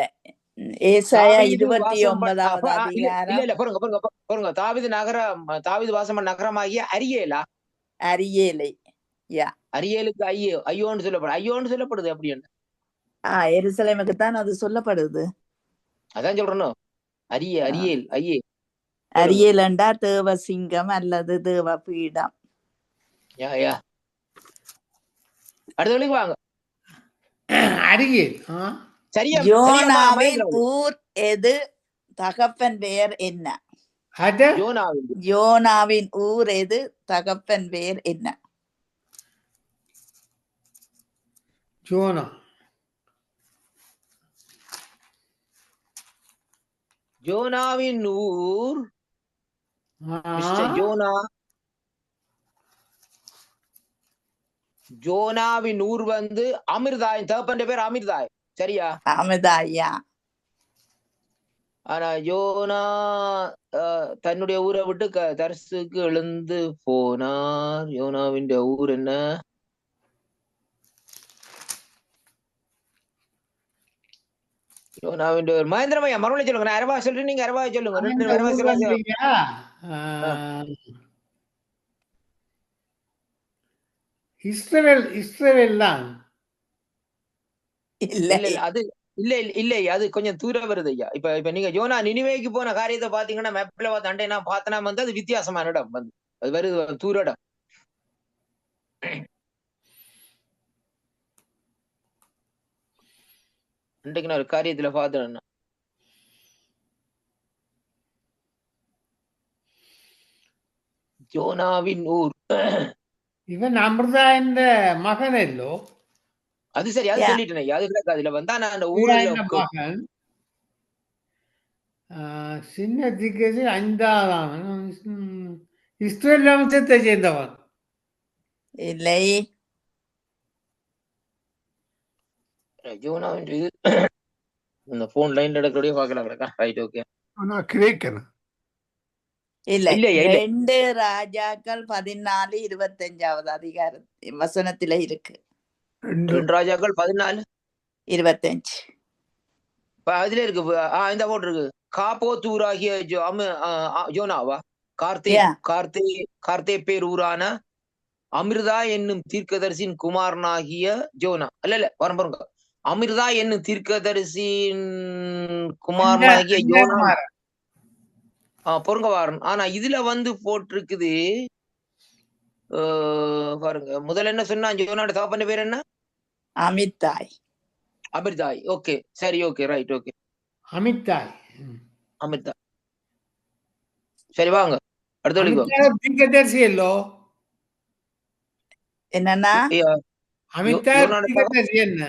ஏசாயா தாவீது 29வது இல்ல அதிகாரம். இல்ல பொறுங்க பொறுங்க பொறுங்க. தாவீது நகரம், தாவீது வாசம் பண்ண நகரமாகிய அரியேலா? அரியேலை. யா, அரியேலுக்கு ஐயோன்னு சொல்லப்படுது. ஐயோன்னு சொல்லப்படுது அப்படி என்ன? எருசலேமுக்கு தான் அது சொல்லப்படுது. அதான் சொல்றேன். அரியேல் ஐயே. அரியேலண்டா தேவசிங்கம் அல்லது தேவ பீடம். யா யா. அடுத்த வழிக்கு வாங்க. அருகில் சரியா? யோனாவின் ஊர் எது? தகப்பன் பெயர் என்ன? யோனாவின் ஊர் எது? தகப்பன் பெயர் என்ன? ஜோனா. யோனாவின் ஊர் யோனா. ஜோனாவின் ஊர் வந்து அமிர்தாய். தகப்பன் பேர் அமிர்தாய். சரியா? அமிர்தாயா. ஆனா யோனா தன்னுடைய ஊரை விட்டு தர்சுக்கு எழுந்து போனார். யோனாவின் ஊர் என்ன? யோனாவின் மகேந்திரமையா மறுபடியும் சொல்லுங்க. நான் அரவா சொல்றேன், நீங்க அரவா சொல்லுங்க. இஸ்ரவேல் தான். இல்ல அது இல்ல இல்ல, அது கொஞ்சம் தூரம் வருது ஐயா. இப்ப நீங்க யோனா நினிவேக்கு போன காரியத்தை பாத்தீங்கன்னா மேப்ல பார்த்து நான் பார்த்தனா வந்து அது வித்தியாசமான இடம் வந்து அது வருது தூர இடம். இன்றைக்கு நான் ஒரு காரியத்துல பார்த்தேன். யோனாவின் ஊர் இவன் அமிர்தா என்ற மகன் இல்லோ? அது சரி, அது சொல்லிட்டேன். அது கிடையாது. அதுல வந்தா நான் அந்த ஊர்ல மகன் சின்ன திக்கது 5ஆம் இஸ்ரேல் வம்சத்தை சேர்ந்தவன் இல்லை. யோனாவின் இது இந்த போன் லைன் எடுக்கக்கூடிய பார்க்கலாம். Right, okay. ஆனா கிரேக்கன் இல்ல, 2 ராஜாக்கள் 14:25வது அதிகாரம் வசனத்துல இருக்கு. 2 ராஜாக்கள் 14:25 அதுல இருக்கு. இந்த போட்டு இருக்கு. காப்போத்தூராகிய யோனாவா? கார்த்தே பேர் ஊரான அமிர்தா என்னும் தீர்க்கதரிசின் குமாரனாகிய ஜோனா. இல்ல பாருங்க, அமிர்தா என்னும் தீர்க்கதரிசின் குமாரனாகிய யோனா பொருங்கவாரன். ஆனா இதுல வந்து போட்டிருக்குது பாருங்க. முதல்ல என்ன சொன்னா? ஜோனாட தகப்பன் பேர் என்ன? அமிர்தாய். ஓகே, சரி, ஓகே, ரைட், ஓகே. அமிர்தாய். சரி, வாங்க அடுத்த தீர்க்கதரிசி இல்லோ? என்னன்னா என்ன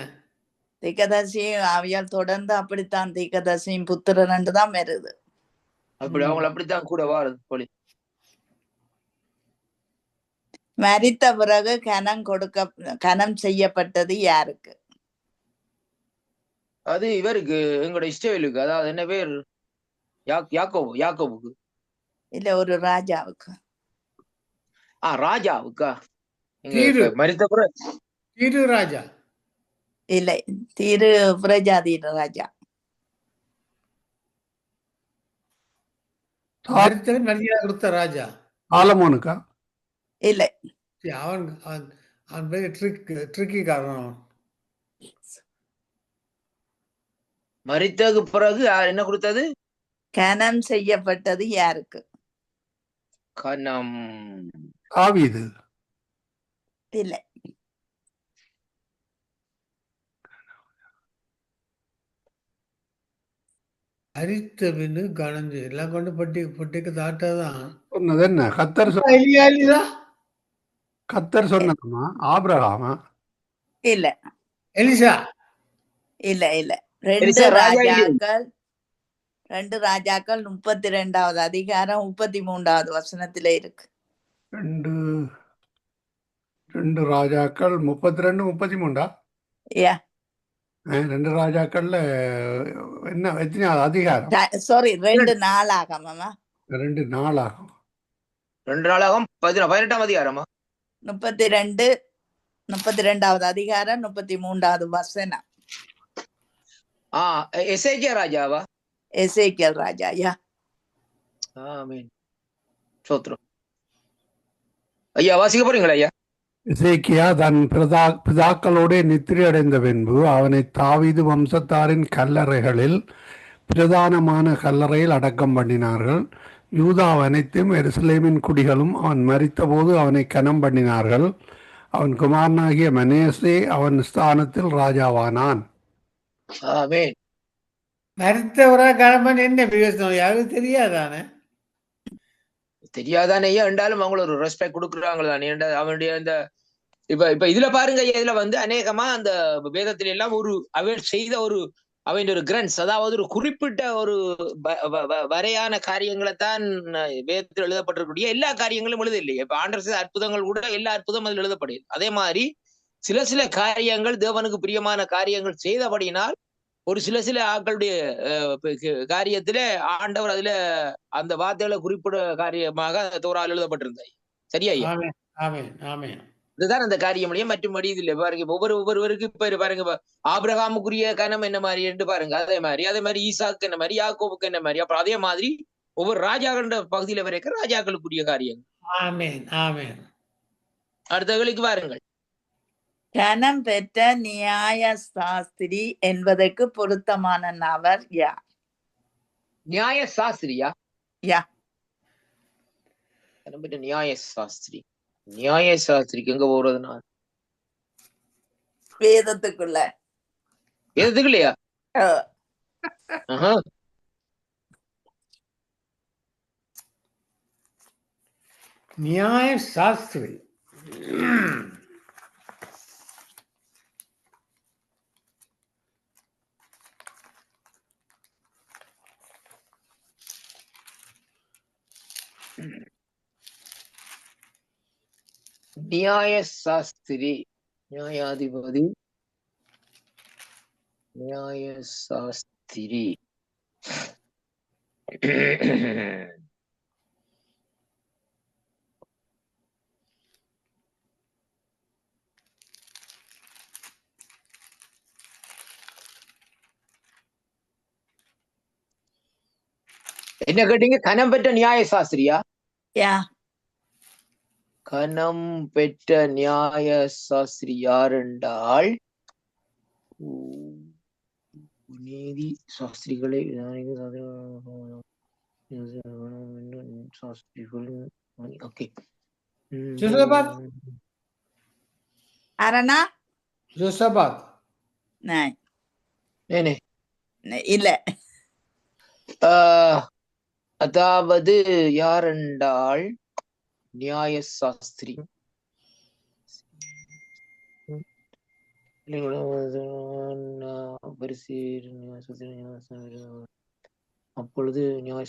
தீர்க்கதரிசி அவியால் தொடர்ந்து அப்படித்தான் தீர்க்கதரிசியின் புத்திரன் தான் வருது. அப்படி அவங்க அப்படித்தான் கூட வாருது போலி. மரித்த பிறகு கனம் செய்யப்பட்டது யாருக்கு? அது இவருக்கு, எங்களோட இஸ்ரவேலுக்கு. அதாவது என்ன பேர்? யாக்கோபுக்கு. இல்ல, ஒரு ராஜாவுக்கு. ராஜாவுக்கா? மரித்த பிறகு ராஜா இல்லை, தீரு பிரஜாதியின் ராஜா. கொடுத்த ராஜா ஆலமோனுக்கா? இல்லை, அவன் ட்ரிக்கி காரணம். மரித்ததுக்கு பிறகு என்ன கொடுத்தது? கனம் செய்யப்பட்டது யாருக்கு? கனம் தாவீது. இல்லை, அரித்த பின்னு கணஞ்சு எல்லாம் கொண்டு பட்டிக்கு தாட்டாதான் சொன்னது என்ன? கத்தர் சொன்னதுமா? ஆபிரகாமா? இல்ல, எலிசா? இல்ல இல்ல, 2 ராஜாக்கள் 32வது அதிகாரம் 33வது வசனத்துல இருக்கு. 2 ராஜாக்கள் 32, 33. யா, ரெண்டு ராஜாக்கள்ல என்ன எத்தனையாவது அதிகாரம்? சாரி 2 நாளாகமமா 2 நாளாகும். 2 நாளாகும் 18ஆம் அதிகாரமா? 32வது அதிகாரம் 33வது வசனம். எசேக்கியா ராஜாவா? எசேக்கியேல் ராஜா. யா ஆமென். ஸ்தோத்திரம். ஐயா வாசிக்க போறீங்களா ஐயா? எசேக்கியா தன் பிதாக்களோட நித்திரை அடைந்த பின்பு அவனை தாவீது வம்சத்தாரின் கல்லறைகளில் பிரதானமான கல்லறையில் அடக்கம் பண்ணினார்கள். யூதா அனைத்தும் எருசலேமின் குடிகளும் அவன் மரித்தபோது அவனை கனம் பண்ணினார்கள். அவன் குமாரனாகிய மனேசே அவன் ஸ்தானத்தில் ராஜாவானான். ஆமென். மருத்துவரா கிளம்பன் என்ன பிரயோசனம் யாருக்கும் தெரியாதானே? தெரியாதானே ஐயா, என்றாலும் அவங்கள ஒரு ரெஸ்பெக்ட் கொடுக்குறாங்க தானே. அவனுடைய அந்த இப்ப இதுல பாருங்க ஐயா, இதுல வந்து அநேகமா அந்த வேதத்தில எல்லாம் அவன் செய்த அவன் ஒரு கிரண்ட்ஸ், அதாவது ஒரு குறிப்பிட்ட ஒரு வரையான காரியங்களை தான் வேதத்தில் எழுதப்பட்டிருக்கூடிய எல்லா காரியங்களும் எழுத இல்லையே. இப்ப ஆண்டவர் செய்த அற்புதங்கள் கூட எல்லா அற்புதமும் அதில் எழுதப்படுது. அதே மாதிரி சில காரியங்கள் தேவனுக்கு பிரியமான காரியங்கள் செய்தபடினால் ஒரு சில ஆக்களுடைய காரியத்துல ஆண்டவர் அதுல அந்த வார்த்தைகளை குறிப்பிட காரியமாக தோரால் எழுதப்பட்டிருந்தாய். சரியா ஐயா? இதுதான் அந்த காரியம். மற்றபடி இது இல்லை. பாருங்க ஒவ்வொருவருக்கு இப்ப பாருங்க, ஆபிரகாமுக்குரிய கனம் என்ன மாதிரி என்று பாருங்க. அதே மாதிரி ஈசாக்கு என்ன மாதிரி, யாக்கோபுக்கு என்ன மாதிரி, அப்புறம் அதே மாதிரி ஒவ்வொரு ராஜாக்கள பகுதியில வரைக்கும் ராஜாக்களுக்குரிய காரியங்கள். அடுத்த கேள்விக்கு பாருங்கள். கனம் பெற்ற நியாய சாஸ்திரி என்பதற்கு பொருத்தமான நபர் யார்? நியாய சாஸ்திரியா? யா கனம் பெற்ற நியாய சாஸ்திரி. நியாய சாஸ்திரிக்கு எங்க போறது? நான் வேதத்துக்குள்ளயா? நியாய சாஸ்திரி நியாய சாஸ்திரி, நியாயாதிபதி, நியாய சாஸ்திரி. என்ன கேட்டீங்க? கனம் பெற்ற நியாய சாஸ்திரியா? கனம் பெற்ற நியாய சாஸ்திரி யார் என்றால் நீதி சாஸ்திரிகளை இல்ல. அதாவது யார் என்றால் நியாய சாஸ்திரி அப்பொழுது நியாய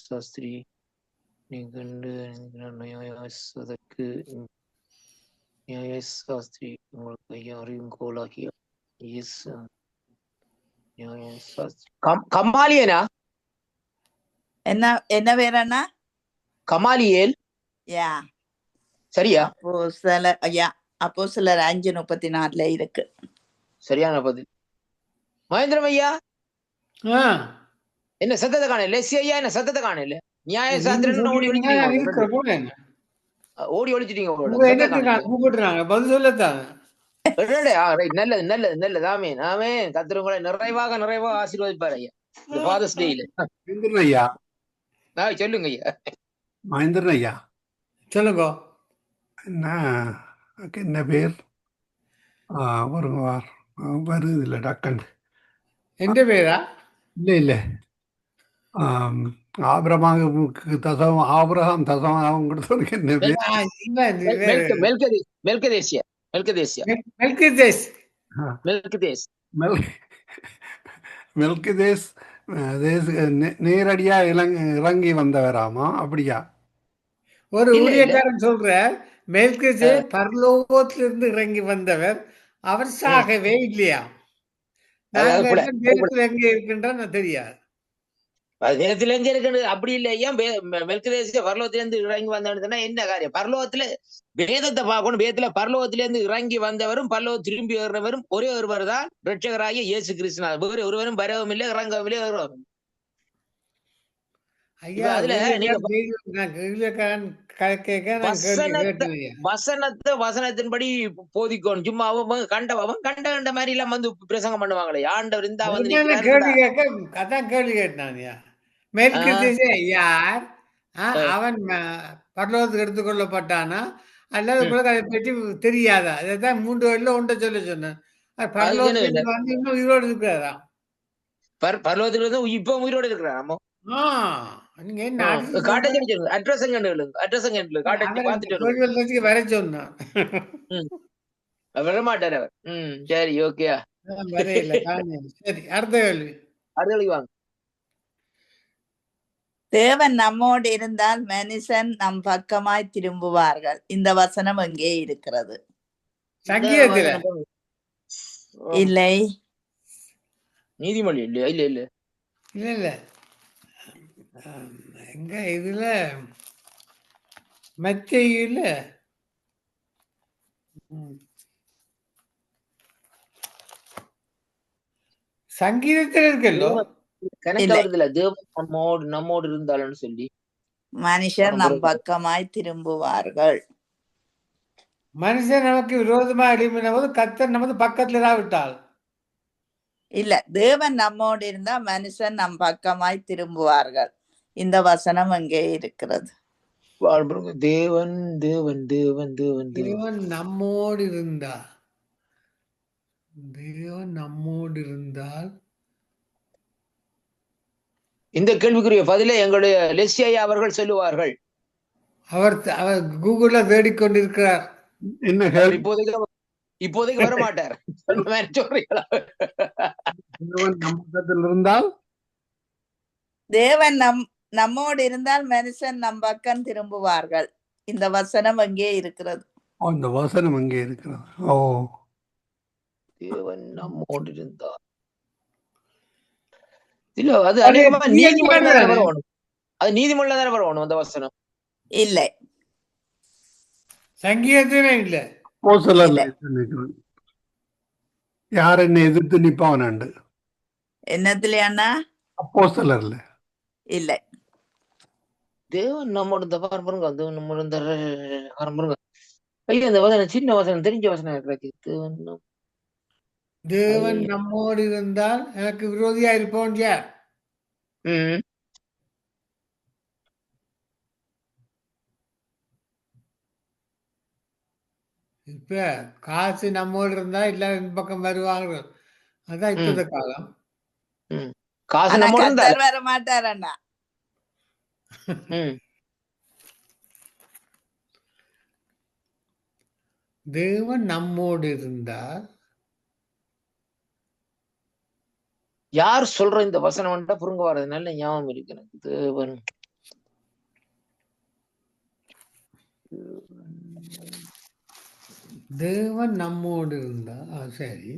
சாஸ்திரி நீ கண்டு நியாயக்கு நியாய சாஸ்திரி உங்களுக்கு ஐயாரையும் கோலாகிய நியாய சாஸ்திரி கமாலியனா? என்ன வேறனா? கமாலியேல். சரியா? அப்போஸ்தலர் 5:34 இருக்கு. சரியான பதில். மகேந்திரம் ஐயா என்ன சத்தத்தை காணல? லெஸ்ஸி ஐயா என்ன சத்தத்தை காணல? நியாய சாஸ்திரன் ஓடி ஒழிச்சிட்டீங்க. பதில் சொல்லத்தான். நல்லது நல்லது நல்லது. ஆமேன் ஆமேன். கர்த்தர் நிறைவாக ஆசீர்வதிப்பார் ஐயா இந்த ஃபாதர்ஸ் டேல. ஐயா சொல்லுங்க ஐயா. மகேந்திரன் ஐயா சொல்லுங்க. என்ன பேர் வருது இல்ல டக்கன்? எந்த பேரா? இல்ல ஆபிரகாமுக்கு ஆபிரகாம் தசமாகவும் கொடுத்தவனுக்கு என்ன பேர்? மெல்கிதேஸ். நேரடியா இறங்கி வந்தவராமா? அப்படியா? ஒரு ஊழியக்காரன் சொல்ற மெல்கிதேஸ் பரலோகத்திலிருந்து இறங்கி வந்தவர், அவர் சாகவே இல்லையா? அதாவது கூட நாங்க வேதத்துல எங்க இருக்குன்றது தெரியாது. வேதத்துல எங்க இருக்கு அப்படி இல்லை. ஏன் மெல்கிதேசே பரலோகத்திலிருந்து இறங்கி வந்தான்னு என்ன காரியம்? பரலோகத்துல வேதத்தை பார்க்கணும். வேதத்துல பரலோகத்திலிருந்து இறங்கி வந்தவரும் பரலோகம் திரும்பி வர்றவரும் ஒரே ஒருவர் தான் ரட்சகராகிய இயேசு கிறிஸ்து. வேறு ஒருவரும் வரவும் இல்லை, இறங்கவும் இல்லை, வருவரும். ஐயா அதுல நீங்க வசனத்தின்படி போதிக்கணும். சும்மா அவன் கண்ட மாதிரி எல்லாம் வந்து பிரசங்கம் பண்ணுவாங்களே. ஆண்டவர் இருந்தா வந்து கேள்வி கேட்க அதான் கேள்வி கேட்டானியா. மெல்கிதேசே யார்? அவன் பரலோகத்துக்கு எடுத்துக்கொள்ளப்பட்டானா அல்லது உங்களுக்கு அதை பற்றி தெரியாதா? இதைத்தான் 3 வழியில ஒன்றை சொன்னேன். பரலோகத்துக்கு வந்து இன்னும் உயிரோடு இருக்கிறாரா? பரலோகத்துல இருந்து இப்ப உயிரோடு இருக்கிறாராமோ? நீங்க என்ன அட்ரஸ் வர சொன்னா வரமாட்டார் அவர். சரி, ஓகேயா, சரி. அடுத்த கேள்வி. வாங்க. தேவன் நம்மோடு இருந்தால் மனுஷன் நம் பக்கமாய் திரும்புவார்கள். இந்த வசனம் எங்கே இருக்கிறது? சங்கீதத்துல இல்லை. நீதிமொழி இல்லையா? இல்ல இல்ல இல்ல இல்ல எங்க இதுல மத்தேயுல சங்கீதத்தில் இருக்கல்லோ கணக்காவதுல தேவன் நம்மோடு இருந்தாலும் சொல்லி மனுஷர் நம் பக்கமாய் திரும்புவார்கள். மனுஷன் நமக்கு விரோதமா எழுப்பின போது கர்த்தர் நமது பக்கத்துல தான் விட்டாள். இல்ல, தேவன் நம்மோடு இருந்தா மனுஷன் நம் பக்கமாய் திரும்புவார்கள். இந்த வசனம் அங்கே இருக்கிறது. தேவன் தேவன் தேவன் தேவன் தேவன் நம்மோடு இருந்தா, தேவன் நம்மோடு இருந்தால் இந்த கேள்விக்குரிய பதிலை எங்களுடைய லெஸ்லியா அவர்கள் சொல்லுவார்கள். அவர் கூகுள்ல தேடிக்கொண்டிருக்கிறார். என்ன இப்போதைக்கு வர மாட்டார். சொல்றீங்களா? இருந்தால் தேவன் நம்மோடு இருந்தால் மனுஷன் நம் பக்கம் திரும்புவார்கள். இந்த வசனம் அங்கே இருக்கிறது. அந்த வசனம் அங்கே இருக்கிறது. ஓ, தேவன் நம்மோடு இருந்தால் இல்ல, அது அநேகமா நீதிமொழியில தானே வரணும். அது நீதிமொழியில தானே வரணும் அந்த வசனம். இல்லை, சங்கீதத்திலே இல்ல. யார் என்ன எதிர்த்து நிப்பாவனாண்டு என்னத்திலேன்னா அப்போஸ்தலர்ல இல்லை. தேவன் நம்மோட இந்த பாருங்க, தேவன் நம்மோட இந்த பாருங்க. ஐயா, இந்த வசனம் சின்ன வசனம், தெரிஞ்ச வசனம் இருக்கிறது. தேவன் நம்மோடு இருந்தால் எனக்கு விரோதியா இருப்போம் யார்? இப்ப காசு நம்மோடு இருந்தா எல்லாரும் இந்த பக்கம் வருவாங்க. அதான் இப்ப காலம். காசு நம்மோடு வர மாட்டார் அண்ணா. தேவன் நம்மோடு இருந்தால் யார் சொல்ற இந்த வசனம் புரிங்க வர்றது நல்ல ஞாபகம் இருக்கு எனக்கு. தேவன் தேவன் நம்மோடு இருந்தா சரி.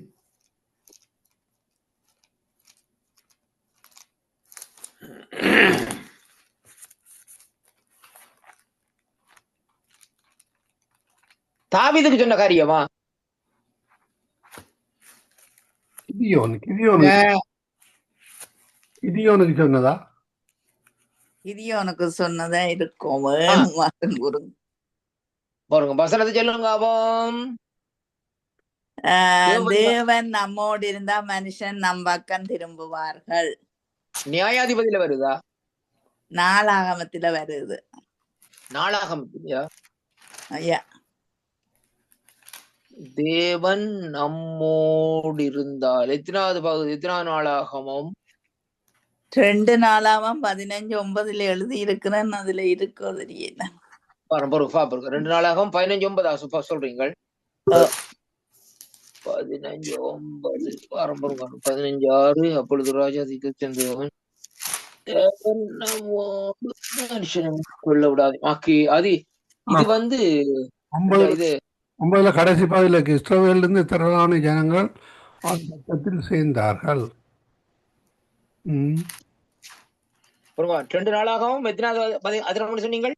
தாவீதுக்கு சொன்ன காரியமா? கிதியோனுக்கு சொன்னதா? கிதியோனுக்கு சொன்னதா இருக்கும். பாருங்க வசனத்தை சொல்லுங்க. தேவன் நம்மோடு இருந்தா மனுஷன் நம் பக்கம் திரும்புவார்கள். நியாயாதிபதியில வருதா? நாளாகமத்தில வருது. நாளாகமத்திலயா? ஐயா, தேவன் நம்மோடு இருந்தால் எத்தனாவது பகுதி? எத்தனாவது நாளாகமம்? 2 நாளாகமம் 15:9 எழுதி இருக்கிறேன். அதுல இருக்கோ தெரியல. 2 நாளாகமம் 15:9 சொல்றீங்க. 15:9 15:6 அப்பொழுது ராஜாதிக்கு சென்றவன் கொள்ள விடாது. அது இது வந்து இது 9 கடைசி பகுதியில் இஸ்ரவேலிருந்து திரளான ஜனங்கள் ஆர்ப்பாட்டத்தில் சேர்ந்தார்கள். ம். 2 நாளாகவும் எத்தனாவது அதிகாரம் சொன்னீங்கள்?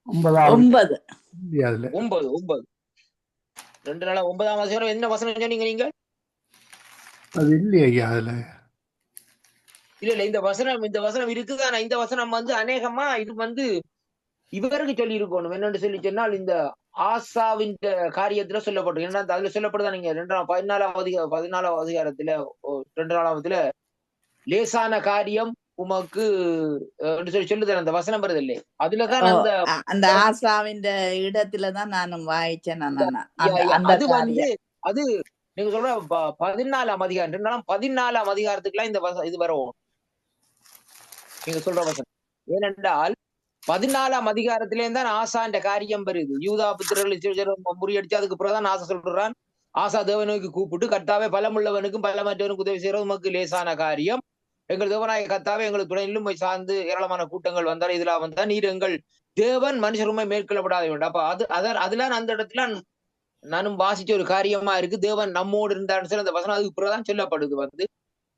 9வது 9. அதுல 9. 2 நாளா 9ஆம் அதிகாரம் என்ன வசனம் சொன்னீங்க நீங்க? அது இல்லையா ஐயா அதுல? இல்ல இந்த வசனம் இருக்குது. ஆனா இந்த வசனம் அநேகமா இது இவருக்கு சொல்லி இருக்கணும். என்னன்னு சொல்லி சொன்னால் இந்த ஆசாவின் காரியத்துல சொல்லப்படும். ஏன்னா அதுல சொல்லப்படுதா நீங்க 14ஆம் அதிகாரத்துல 2 லேசான காரியம் உமக்கு சொல்லி சொல்லுதல் அந்த வசனம் வருது இல்லையே, அதுலதான் அந்த ஆசாவின் இடத்துலதான் நானும் வாய்ச்சேன். அது அது நீங்க சொல்ற 14ஆம் அதிகாரம் 14ஆம் அதிகாரத்துக்குலாம் இது வரும் நீங்க சொல்ற வசனம். ஏனென்றால் 14ஆம் அதிகாரத்திலே தான் ஆசான்ற காரியம் வருது. யூதா புத்திரர்கள் முறியடிச்சு அதுக்கு பிறகுதான் ஆசா சொல்றான். ஆசா தேவனுக்கு கூப்பிட்டு, கர்த்தாவே பலமுள்ளவனுக்கும் பலமற்றவனுக்கும் உதவி செய்யறது உமக்கு லேசான காரியம். எங்கள் தேவனாய கர்த்தாவே எங்களுக்கு துணையிலும் போய் சார்ந்து ஏராளமான கூட்டங்கள் வந்தால் இதுல வந்தா நீர் எங்கள் தேவன் மனுஷருமை மேற்கொள்ளப்படாத வேண்டும். அப்ப அதுல அந்த இடத்துல நானும் வாசிச்ச ஒரு காரியமா இருக்கு. தேவன் நம்மோடு இருந்தான்னு சொல்லி அந்த வசனம் அதுக்கு பிறகுதான் சொல்லப்படுது.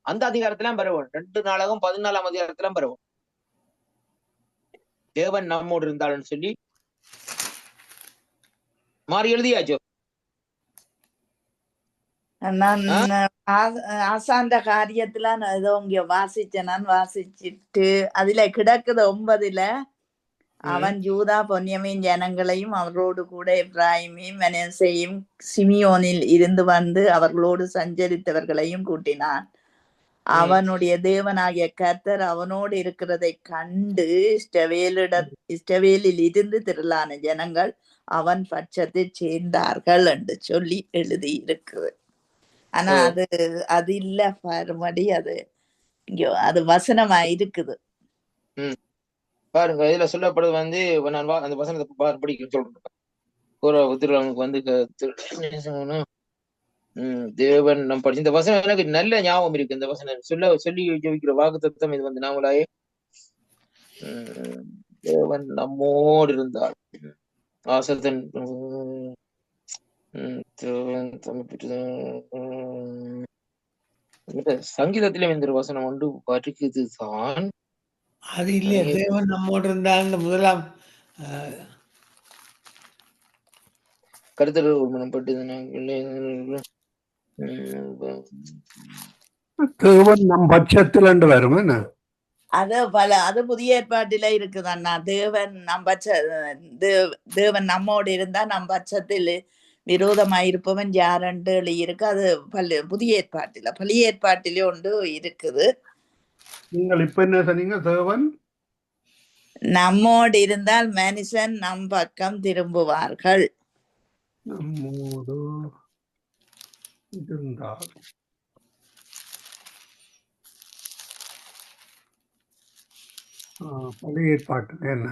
அந்த அதிகாரத்திலாம் பெறவும் 2 நாளாகவும் 14ஆம் அதிகாரத்திலாம் பெறவும் தேவன் நம்மோடு இருந்தாள்னு சொல்லி மாறி எழுதியாச்சோ. நான் ஆசாந்த காரியத்துல ஏதோ இங்க வாசிச்சேன். நான் வாசிச்சுட்டு அதுல கிடக்குது 9ல அவன் யூதா பொன்னியமின் ஜனங்களையும் அவர்களோடு கூட எப்ராயிமையும் மனசேயும் சிமியோனில் இருந்து வந்து அவர்களோடு சஞ்சரித்தவர்களையும் கூட்டினான். அவனுடைய தேவனாகிய கர்த்தர் அவனோடு இருக்கிறதை கண்டு இஸ்ரவேலில் இருந்து திரளான ஜனங்கள் அவன் பட்சத்தை சேர்ந்தார்கள் என்று சொல்லி எழுதி இருக்குது. ஆனா அது இல்ல மறுபடி அது வசனமா இருக்குது. பாருங்க இதுல சொல்லப்படுது நான் அந்த வசனத்தை படிக்க சொல்றேன். தேவன் நம் படிச்ச இந்த வசனம் எனக்கு நல்ல ஞாபகம் இருக்கு. இந்த வசனம் சொல்லி ஜெபிக்கிற வாக்குத்தத்தம் இது நாமளாயே தேவன் நம்மோடு இருந்தால் ஆசத்தன் சங்கீதத்திலும் இந்த வசனம் ஒன்று வருகிறதுதான். அது இல்லையா தேவன் நம்மோடு இருந்தால் முதலாம் கருத்தர் மனப்பட்டு தேவன் நம் பட்சத்தில் என்று வரும் என்ன? அது புதிய ஏற்பாட்டில இருக்குது அண்ணா. தேவன் நம்மோடு இருந்தா நம் பட்சத்தில் விரோதமாயிருப்பவன் யாருன்னு இருக்கு. அது புதிய ஏற்பாட்டில பழைய ஏற்பாட்டிலே ஒன்று இருக்குது. நீங்கள் இப்ப என்ன சொன்னீங்க? தேவன் நம்மோடு இருந்தால் மனுஷன் நம் பக்கம் திரும்புவார்கள். நம்மோடு இருந்தால் பழைய ஏற்பாட்டில் என்ன?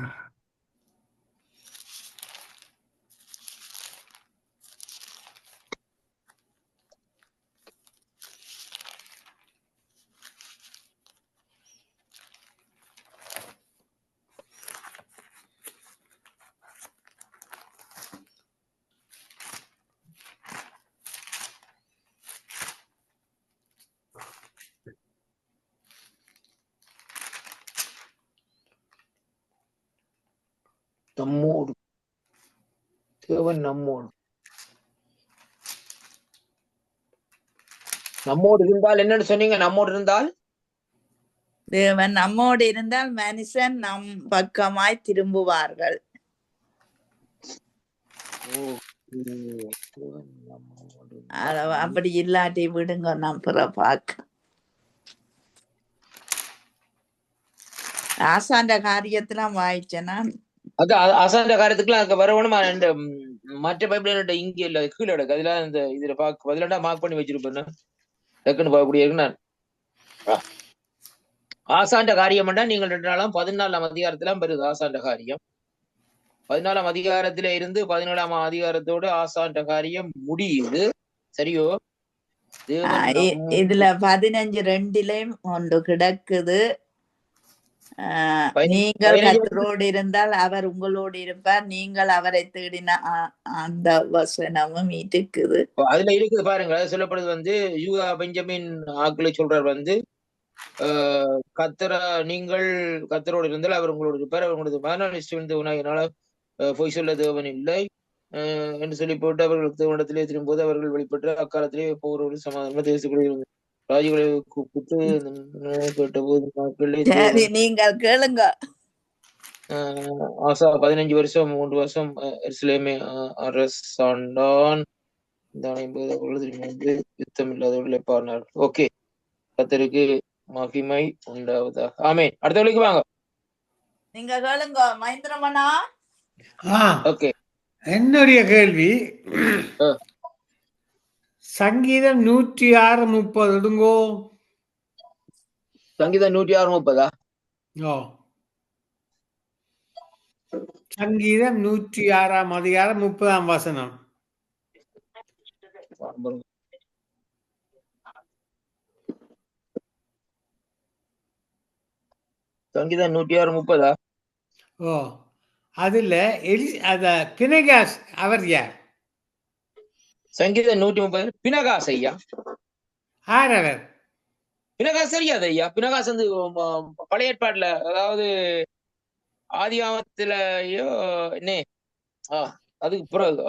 நம்மோடு தேவன் நம்மோடு இருந்தால் என்னன்னு சொன்னீங்க? நம்மோடு இருந்தால் தேவன் நம்மோடு இருந்தால் மனுஷன் நம் பக்கமாய் திரும்புவார்கள். அப்படி இல்லாட்டி விடுங்க, நான் பிற பார்க்க. ஆசாண்ட காரியத்தெல்லாம் வாய்ச்சேன்னா அது ஆசாண்ட காரியத்துக்குலாம் அதுக்கு வரவணுமா? இந்த மற்ற பைபிள் இங்க இல்ல கீழே எடுக்கு அதெல்லாம் இந்த இதுல பாக்க பதிலாண்டா மார்க் பண்ணி வச்சிருப்பேன். டக்குன்னு பார்க்கக்கூடிய இருக்கு. நான் ஆசாண்ட காரியம் நீங்கள் 2 நாளாம் 14ஆம் அதிகாரத்திலாம் வருது. ஆசாண்ட காரியம் 14ஆம் அதிகாரத்தில இருந்து 17ஆம் அதிகாரத்தோடு ஆசாண்ட காரியம் முடியுது. சரியோ? இதுல 15:2 ஒன்று கிடக்குது. நீங்கள் 15 கர்த்தரோடு இருந்தால் அவர் உங்களோடு இருப்பார், நீங்கள் அவரை தேடின அந்த வசனமும் இருக்குது. அதுல இருக்குது பாருங்க. அது சொல்லப்படுது வந்து யூதா பெஞ்சமின் ஆக்களை சொல்றார் வந்து நீங்கள் கத்தரோடு இருந்தால் அவர் உங்களோட இருப்பார், அவர் உங்களது மகனான இஷ்டவிந்தவனாயினால பொய் சொல்ல தேவன் இல்லை என்று சொல்லி போட்டு அவர்கள் தேவனிடத்திலே திரும்போது அவர்கள் வெளிப்பட்டு அக்காலத்திலே போகிறவர்கள் சமாதானமா தேசக்கூடிய ராஜுகளை கூப்பிட்டு கேட்டபோது நாட்களிலே சரி, நீங்கள் கேளுங்க. ஆசா 15 வருஷம் 3 வருஷம் எருசலேமை அரசாண்டான். யுத்தம் இல்லாதவர்களை பாடினார்கள். ஓகே, கர்த்தருக்கு மகிமை உண்டாவதா. ஆமென். அடுத்த வழிக்கு வாங்க. நீங்க கேளுங்க மகேந்திரமண்ணா. ஓகே, என்னுடைய கேள்வி சங்கீதம் 106:30 எடுங்கோ. சங்கீதம் 106:30. சங்கீதம் 106ஆம் அதிகாரம் 30ஆம் வசனம். சங்கீதம் 106:30. அதுல பினெகாஸ் அவர் யார்? சங்கீதம் 130 பினகாஸ் ஐயா. யார் அவர்? பினகாஸ் தெரியாது ஐயா. பினகாஸ் வந்து பழைய ஏற்பாடுல, அதாவது ஆதியாமத்திலயோ என்ன அதுக்கு பிறகு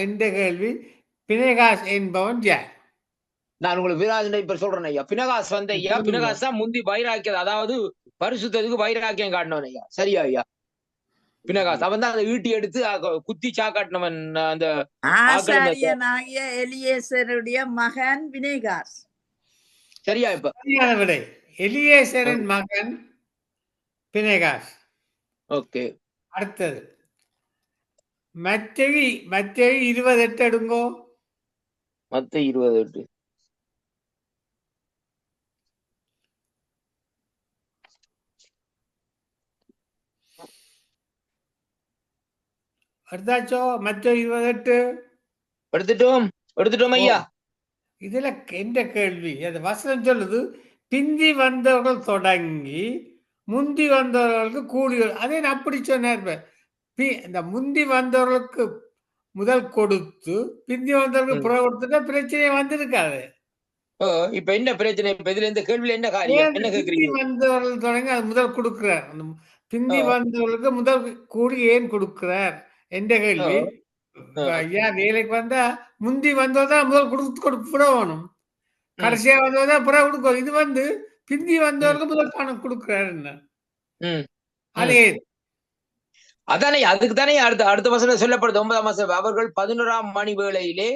என்ற கேள்வி. பினெகாஸ் என்பவன் யார்? நான் உங்களுக்கு வீராஜனை இப்ப சொல்றேன் ஐயா. பினகாஸ் வந்து ஐயா, பினகாஸ் தான் முந்தி வைராக்கியம், அதாவது பரிசுத்தத்துக்கு வைராக்கியம் காட்டினவன் ஐயா. சரியா ஐயா? பினகாஸ் அவன் தான் அந்த ஈட்டி எடுத்து குத்தி சாக்காட்டினவன். அந்த ஆசாரியனாகிய எலியேசருடைய மகன் பினெகாஸ். சரியா? இப்ப விடை எலியேசரின் மகன் பினெகாஸ். ஓகே, அடுத்தது மத்தேயு 28 எடுங்கோ. மத்தேயு 28. எடுத்தாச்சோ? மத்தேயு 28 எடுத்துட்டோம் ஐயா. இதுல எந்த கேள்வி? அது வசனம் சொல்லுது, பிந்தி வந்தவர்கள் தொடங்கி முந்தி வந்தவர்களுக்கு கூலி. அதே அப்படி சொன்னார். இந்த முந்தி வந்தவர்களுக்கு முதல் கொடுத்து பிந்தி வந்தவர்களுக்கு புற கொடுத்துட்டா பிரச்சனை வந்திருக்காது. இப்ப என்ன பிரச்சனை? இப்ப இதுல இந்த கேள்வியில என்ன காரியம்? என்ன கேக்குறீங்க? வந்தவர்கள் தொடங்கி அது முதல் கொடுக்கிறார். பிந்தி வந்தவர்களுக்கு முதல் கூலி ஏன் கொடுக்கிறார் என்ற கேள்வி. ஐயா, வேலைக்கு வந்தா முந்தி வந்தவர்தான் முதல் கொடுக்கணும், கடைசியா வந்தவர்தான் புற கொடுக்கணும். இது வந்து பிந்தி வந்தவர்களுக்கு முதல் பணம் கொடுக்கிறாரு. அதே அதானே, அதுக்கு தானே அடுத்த வசனம் சொல்லப்படுது. 9ஆம் வசனம், அவர்கள் 11ஆம் மணி வேளையிலே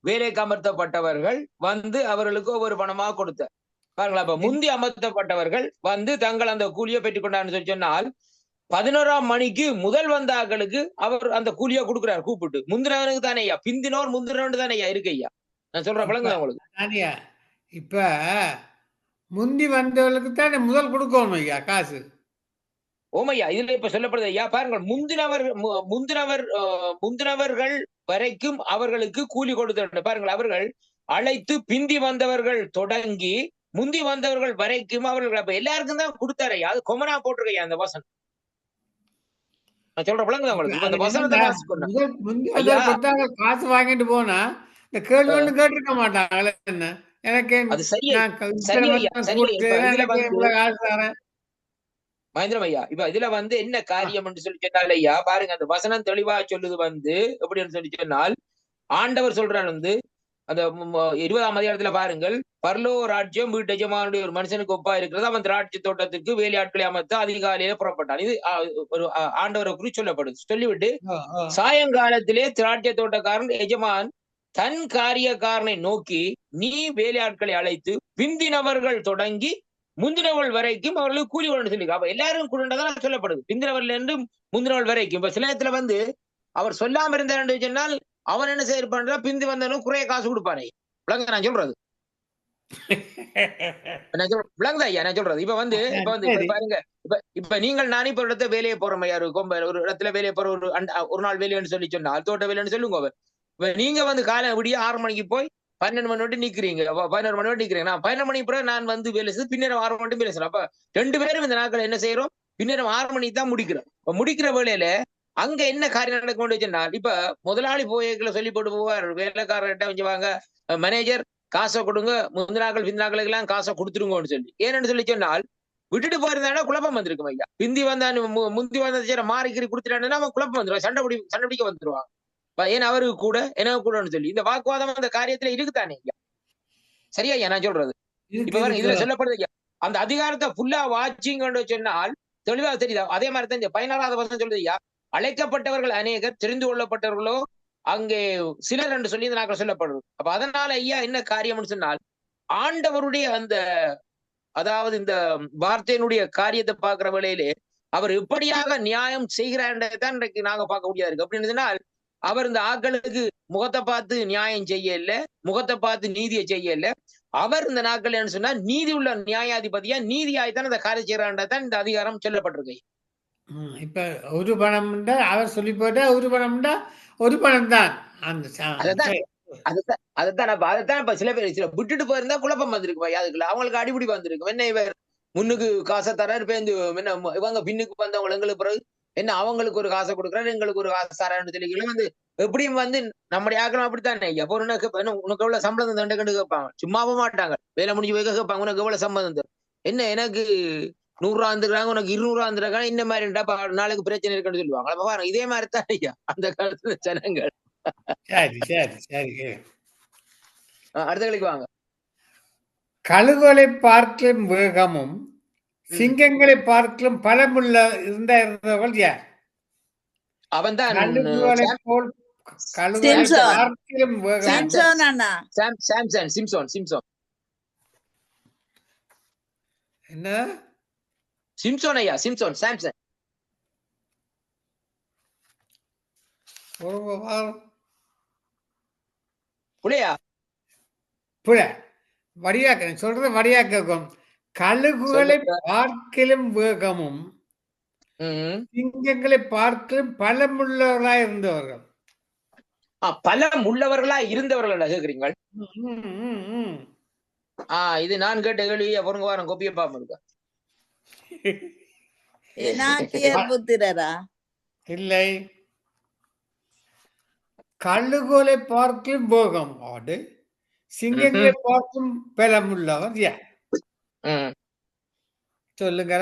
வேலைக்கு அமர்த்தப்பட்டவர்கள் வந்து அவர்களுக்கு ஒவ்வொரு பணமாக கொடுத்தார். பாருங்களா, இப்ப முந்தி அமர்த்தப்பட்டவர்கள் வந்து தங்கள் அந்த கூலியை பெற்றுக்கொண்டான்னு சொல்லி சொன்னால் 11ஆம் மணிக்கு முதல் வந்த ஆக்களுக்கு அவர் அந்த கூலியை கொடுக்கிறார் கூப்பிட்டு. முந்தினவனுக்கு தானே ஐயா, பிந்தினோர் முந்தினவன் தானே ஐயா இருக்கு ஐயா. நான் சொல்ற பழங்க உங்களுக்கு. இப்ப முந்தி வந்தவர்களுக்கு தானே முதல் கொடுக்கணும் ஐயா காசு. ஓமையா, இதுல இப்ப சொல்லப்படுது ஐயா. பாருங்கள், முந்தினவர்கள் வரைக்கும் அவர்களுக்கு கூலி கொடுத்த பாருங்கள். அவர்கள் அழைத்து பிந்தி வந்தவர்கள் தொடங்கி முந்தி வந்தவர்கள் வரைக்கும் அவர்கள் அப்ப எல்லாருக்கும் தான் கொடுத்தாரு. அது கொமனா போட்டிருக்கையா அந்த வசனம். நான் சொல்ற பழங்க உங்களுக்கு அந்த வசனத்தை காசு வாங்கிட்டு போனா இந்த கேள்வி ஒண்ணு கேட்டிருக்க மாட்டாங்க. என்ன எனக்கு மகேந்திரம் ஐயா, இப்ப இதுல வந்து என்ன காரியம் என்று சொல்லி சொன்னால் ஐயா, பாருங்க அந்த வசனம் தெளிவா சொல்லுது வந்து எப்படின்னு சொல்லி சொன்னால், ஆண்டவர் சொல்றாரு வந்து அந்த 20ஆம் அதிகாரத்துல பாருங்கள், பரலோக ராஜ்யம் வீட்டு எஜமானுடைய ஒரு மனுஷனுக்கு ஒப்பா இருக்கிறது. அவன் திராட்சை தோட்டத்திற்கு வேலையாட்களை அமைத்து அதிகாலையில புறப்பட்டான். இது ஒரு ஆண்டவரை குறித்து சொல்லப்படுது. சொல்லிவிட்டு சாயங்காலத்திலே திராட்சை தோட்டக்காரன் எஜமான் தன் காரியக்காரனை நோக்கி, நீ வேலையாட்களை அழைத்து பிந்தினவர்கள் தொடங்கி முந்தினவள் வரைக்கும் அவர்களுக்கு கூலி கொண்டு சொல்லி. அப்ப எல்லாரும் கூடதான் சொல்லப்படுது, பிந்தினவர்கள் என்று முந்தினவள் வரைக்கும். இப்ப சில நேரத்துல வந்து அவர் சொல்லாம இருந்தார் சொன்னால் அவன் என்ன செய்யறான், பிந்தி வந்தவனும் குறைய காசு கொடுப்பானே. விளங்க நான் சொல்றது? விளங்குதா ஐயா நான் சொல்றது? இப்ப வந்து பாருங்க, இப்ப நீங்கள் நானே இப்ப இடத்துல வேலையை போறோம் ஐயா, ஒரு இடத்துல வேலையை போற ஒரு நாள் வேலைன்னு சொல்லி சொன்னால் தோட்ட வேலைன்னு சொல்லுங்க. இப்ப நீங்க வந்து காலை விடிய 6 மணிக்கு போய் 12 மணி வரைக்கும் நிக்கிறீங்க, 11 மணி வரைக்கும் நிக்கிறீங்க. நான் 11 மணி பிறகு நான் வந்து வேலை செய்து பின்னேரம் 6 மணி வேலை செய்யறேன். அப்ப 2 பேரும் இந்த நாட்கள் என்ன செய்யறோம், பின்னேரம் 6 மணிக்கு தான் முடிக்கிறோம். இப்ப முடிக்கிற வேலையில அங்க என்ன காரியம் நடக்க வச்சுன்னா, இப்ப முதலாளி போய்களை சொல்லி போட்டு போவார், வேலைக்காரர்கிட்ட கொஞ்சம் வாங்க, மேனேஜர் காசை கொடுங்க, முந்தினாக்கள் பிந்தினாக்களுக்கு எல்லாம் காசை கொடுத்துருங்கன்னு சொல்லி. ஏன்னு சொல்லி சொன்னால், விட்டுட்டு போயிருந்தானா குழப்பம் வந்திருக்கும் ஐயா. பிந்தி வந்தான் முந்தி வந்த மாறிக்கிரி கொடுத்துட்டாங்கன்னா அவன் குழப்பம் வந்துருவான், சண்டை பிடிக்க வந்துருவான். ஏன் அவருக்கு கூட எனக்கு கூடன்னு சொல்லி இந்த வாக்குவாதம் அந்த காரியத்துல இருக்குதானே ஐயா. சரியா ஐயா நான் சொல்றது? இப்ப பாருங்க இதுல சொல்லப்படுது ஐயா, அந்த அதிகாரத்தை ஃபுல்லா வாட்சிங்கன்னு சொன்னால் தெளிவா தெரியுதா? அதே மாதிரி தான் 16வது வசனம் சொல்லுது ஐயா, அழைக்கப்பட்டவர்கள் அநேகர், தெரிந்து கொள்ளப்பட்டவர்களோ அங்கே சிலர் என்று சொல்லி இந்த நாட்கள் சொல்லப்படுது. அப்ப அதனால ஐயா என்ன காரியம்னு சொன்னால், ஆண்டவருடைய அந்த அதாவது இந்த வார்த்தையினுடைய காரியத்தை பார்க்கிற வேளையிலே அவர் எப்படியாக நியாயம் செய்கிறார்ன்றதான் இன்றைக்கு நாங்க பார்க்க முடியாது இருக்கு. அப்படின்னு சொன்னால், அவர் இந்த ஆட்களுக்கு முகத்தை பார்த்து நியாயம் செய்ய இல்ல, முகத்தை பார்த்து நீதியை செய்ய இல்ல. அவர் இந்த நாட்கள் என்ன சொன்னா, நீதி உள்ள நியாயாதிபதியா நீதியாய்த்தான் இந்த காரியம் செய்யறான்றதான் இந்த அதிகாரம் சொல்லப்பட்டிருக்கு. இப்ப ஒரு பணம் அவர் சொல்லி போட்டா ஒரு பணம் ஒரு பணம் தான். அதைத்தான் இப்ப சில பேர் விட்டுட்டு போயிருந்தா குழப்பம் வந்திருக்கு அதுக்குள்ள அவங்களுக்கு அடிப்படி வந்திருக்கும். என்ன இவர் முன்னுக்கு காசை தராரு, பேருந்து என்ன இவங்க பின்னுக்கு வந்தவங்க எங்களுக்கு பிறகு என்ன அவங்களுக்கு ஒரு காசை கொடுக்குறாரு, எங்களுக்கு ஒரு காசு தரான்னு சொல்லி வந்து எப்படியும் வந்து நம்முடைய ஆக்கிரம் அப்படித்தானே. எப்போ உனக்கு எவ்வளவு சம்பளம் தண்டை கண்டு கேட்பாங்க, சும்மா போக மாட்டாங்க, வேலை முடிஞ்சு போய் கேட்பாங்க உனக்கு எவ்வளவு சம்பளம் தரும், என்ன எனக்கு 100 ரூபா வந்துருக்காங்க, உனக்கு 200 ரூபா வந்துருக்காங்க, இந்த மாதிரி நாளைக்கு பிரச்சனை இருக்குன்னு சொல்லுவாங்க. அப்ப பாருங்க இதே மாதிரி தான் ஐயா அந்த காலத்துல ஜனங்கள். சரி சரி சரி அடுத்த கலைக்கு வாங்க. கழுகுகளை பார்க்கலும் வேகமும் சிங்கங்களை பார்க்கலும் பலமுள்ள இருந்தவர்கள் யார்? அவன் தான் கழுகுகளை போல் பார்க்கலும் சிம்சோன். என்ன சிம்சோன் ஐயா, சிம்சோன் சாம்சன். புலையா புல வடியாக்க சொல்றது வடியாக்கும். கழுகுகளை பார்க்கலும் வேகமும் சிங்கங்களை பார்க்கலும் பலமுள்ளவர்களாய் இருந்தவர்கள். பலம் உள்ளவர்களா இருந்தவர்கள் கேக்குறீங்க? இது நான் கேட்ட கேள்வி. பொருங்க வாரம் கொப்பிய பாப்பா இருக்கா இல்லை. கழுகுகளை பார்க்கலும் வேகம் ஆடு, சிங்கங்களை பார்க்கும் பலமுள்ளவர் யார்? சொல்லுங்க.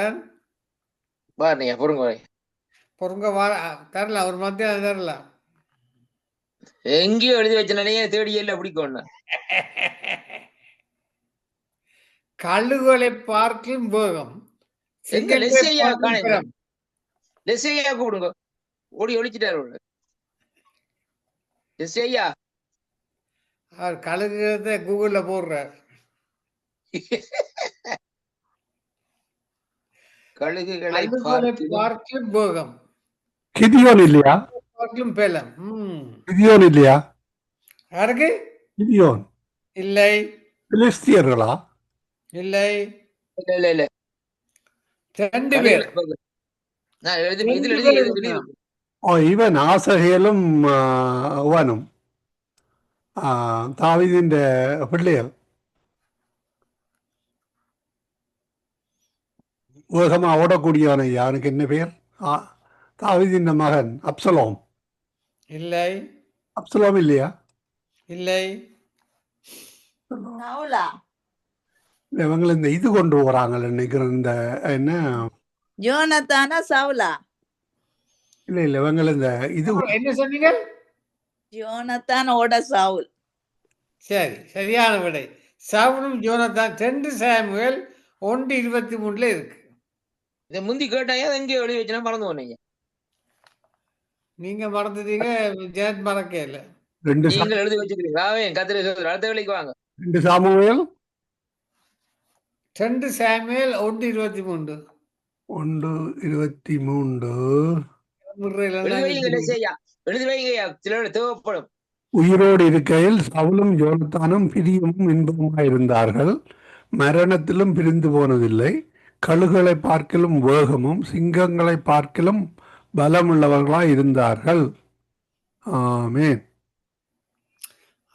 பொருங்க தரல, அவர் மத்தியம் தரல, எங்கேயோ எழுதி வச்ச நிலைய தேடியல்ல பிடிக்கும். கழுகுகளை பார்க்கும் வேகம் கூப்பிடுங்க. ஓடி ஒழிச்சிட்டாரு அவர் கழுகுறத கூகுள்ல போடுறார். கழுகுகளை பார்க்கும் வேகம் கிதியோன் இல்லையா? பார்க்கும் பேலம் கிதியோன் இல்லையா? யாருக்கு? கிதியோன் இல்லை. பிலிஸ்தியர்களா? இல்லை இல்ல இல்ல, 2 பேர். இவன் ஆசகேலும் அவனும் தாவீதிന്റെ பிள்ளைகள் வேகமா ஓடக்கூடியவன். யாருக்கு என்ன பேர்? தாவீதின் மகன் அப்சலோம். இல்லை. அப்சலோம் இல்லையா? இல்லை. இவங்க இந்த இது கொண்டு போறாங்க நினைக்கிறேன், இந்த என்ன யோனத்தானா சவுலா? இல்ல இல்ல, இவங்க இந்த இது என்ன சொன்னீங்க? யோனத்தான் ஓட சவுல். சரி, சரியான விடை. சவுலும் யோனத்தான் 2 சாமுவேல் 1:23 இருக்கு. இதை முந்தி கேட்டாயா எங்கேயோ எழுதி வச்சுனா மறந்து போனீங்க. நீங்க மறந்துட்டீங்க, ஜெயத் மறக்க இல்ல. நீங்கள் எழுதி வச்சுக்கிறீங்க. அடுத்த வேலைக்கு வாங்க. 2 சாமுவேல் 2 சாமுவேல் 1:23. 1:23 எழுதி வைங்கய்யா, சிலர் தேவைப்படும். உயிரோடு இருக்கையில் சவுலும் யோனத்தானும் பிரியமும் இன்பமாய் இருந்தார்கள், மரணத்திலும் பிரிந்து போனதில்லை. கழுகுகளை பார்க்கலும் வேகமும் சிங்கங்களை பார்க்கலும் பலமுள்ளவர்களாய் இருந்தார்கள். ஆமென்.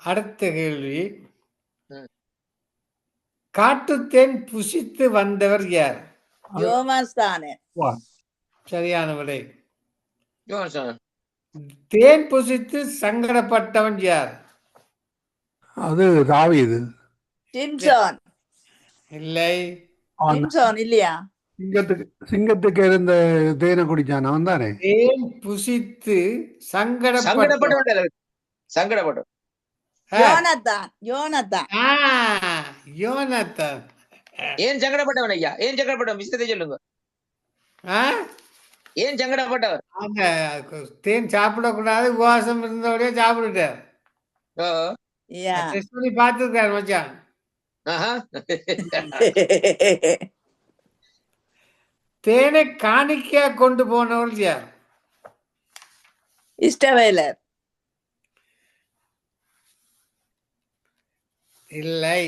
அடுத்த கேள்வி, காட்டுத்தேன் புசித்து வந்தவர் யார்? யோமாஸ்தானே. வா. சரியான விடை. யோவான். தேன் புசித்து சங்கடப்பட்டவன் யார்? அது தாவீது. சிம்சோன். இல்லை. அவன் சிம்சோன் இல்லையா? சிங்கத்துக்கு இருந்த தேனை குடிச்சான் அவன் தானே. தேன் புசித்து சங்கடப்பட்டவன். சங்கடப்பட்டவன். யோனத்தான். யோனத்தான். யோனத்தான். ஏன் சங்கடப்பட்டவன் ஐயா? ஏன் சங்கடப்பட்டவன்? விஷயத்தை சொல்லுங்க. ஏன் சங்கடப்பட்டவர்? அந்த தேன் சாப்பிடக்கூடாது உபவாசம் இருந்தவரையே சாப்பிட்டுட்டார். யா. டெஸ்ட் பண்ணி பார்த்துருக்காரு மச்சான். ஆஹா. தேனை காணிக்கையா கொண்டு போனவள் யார்? இஷ்டவேலர். இல்லை.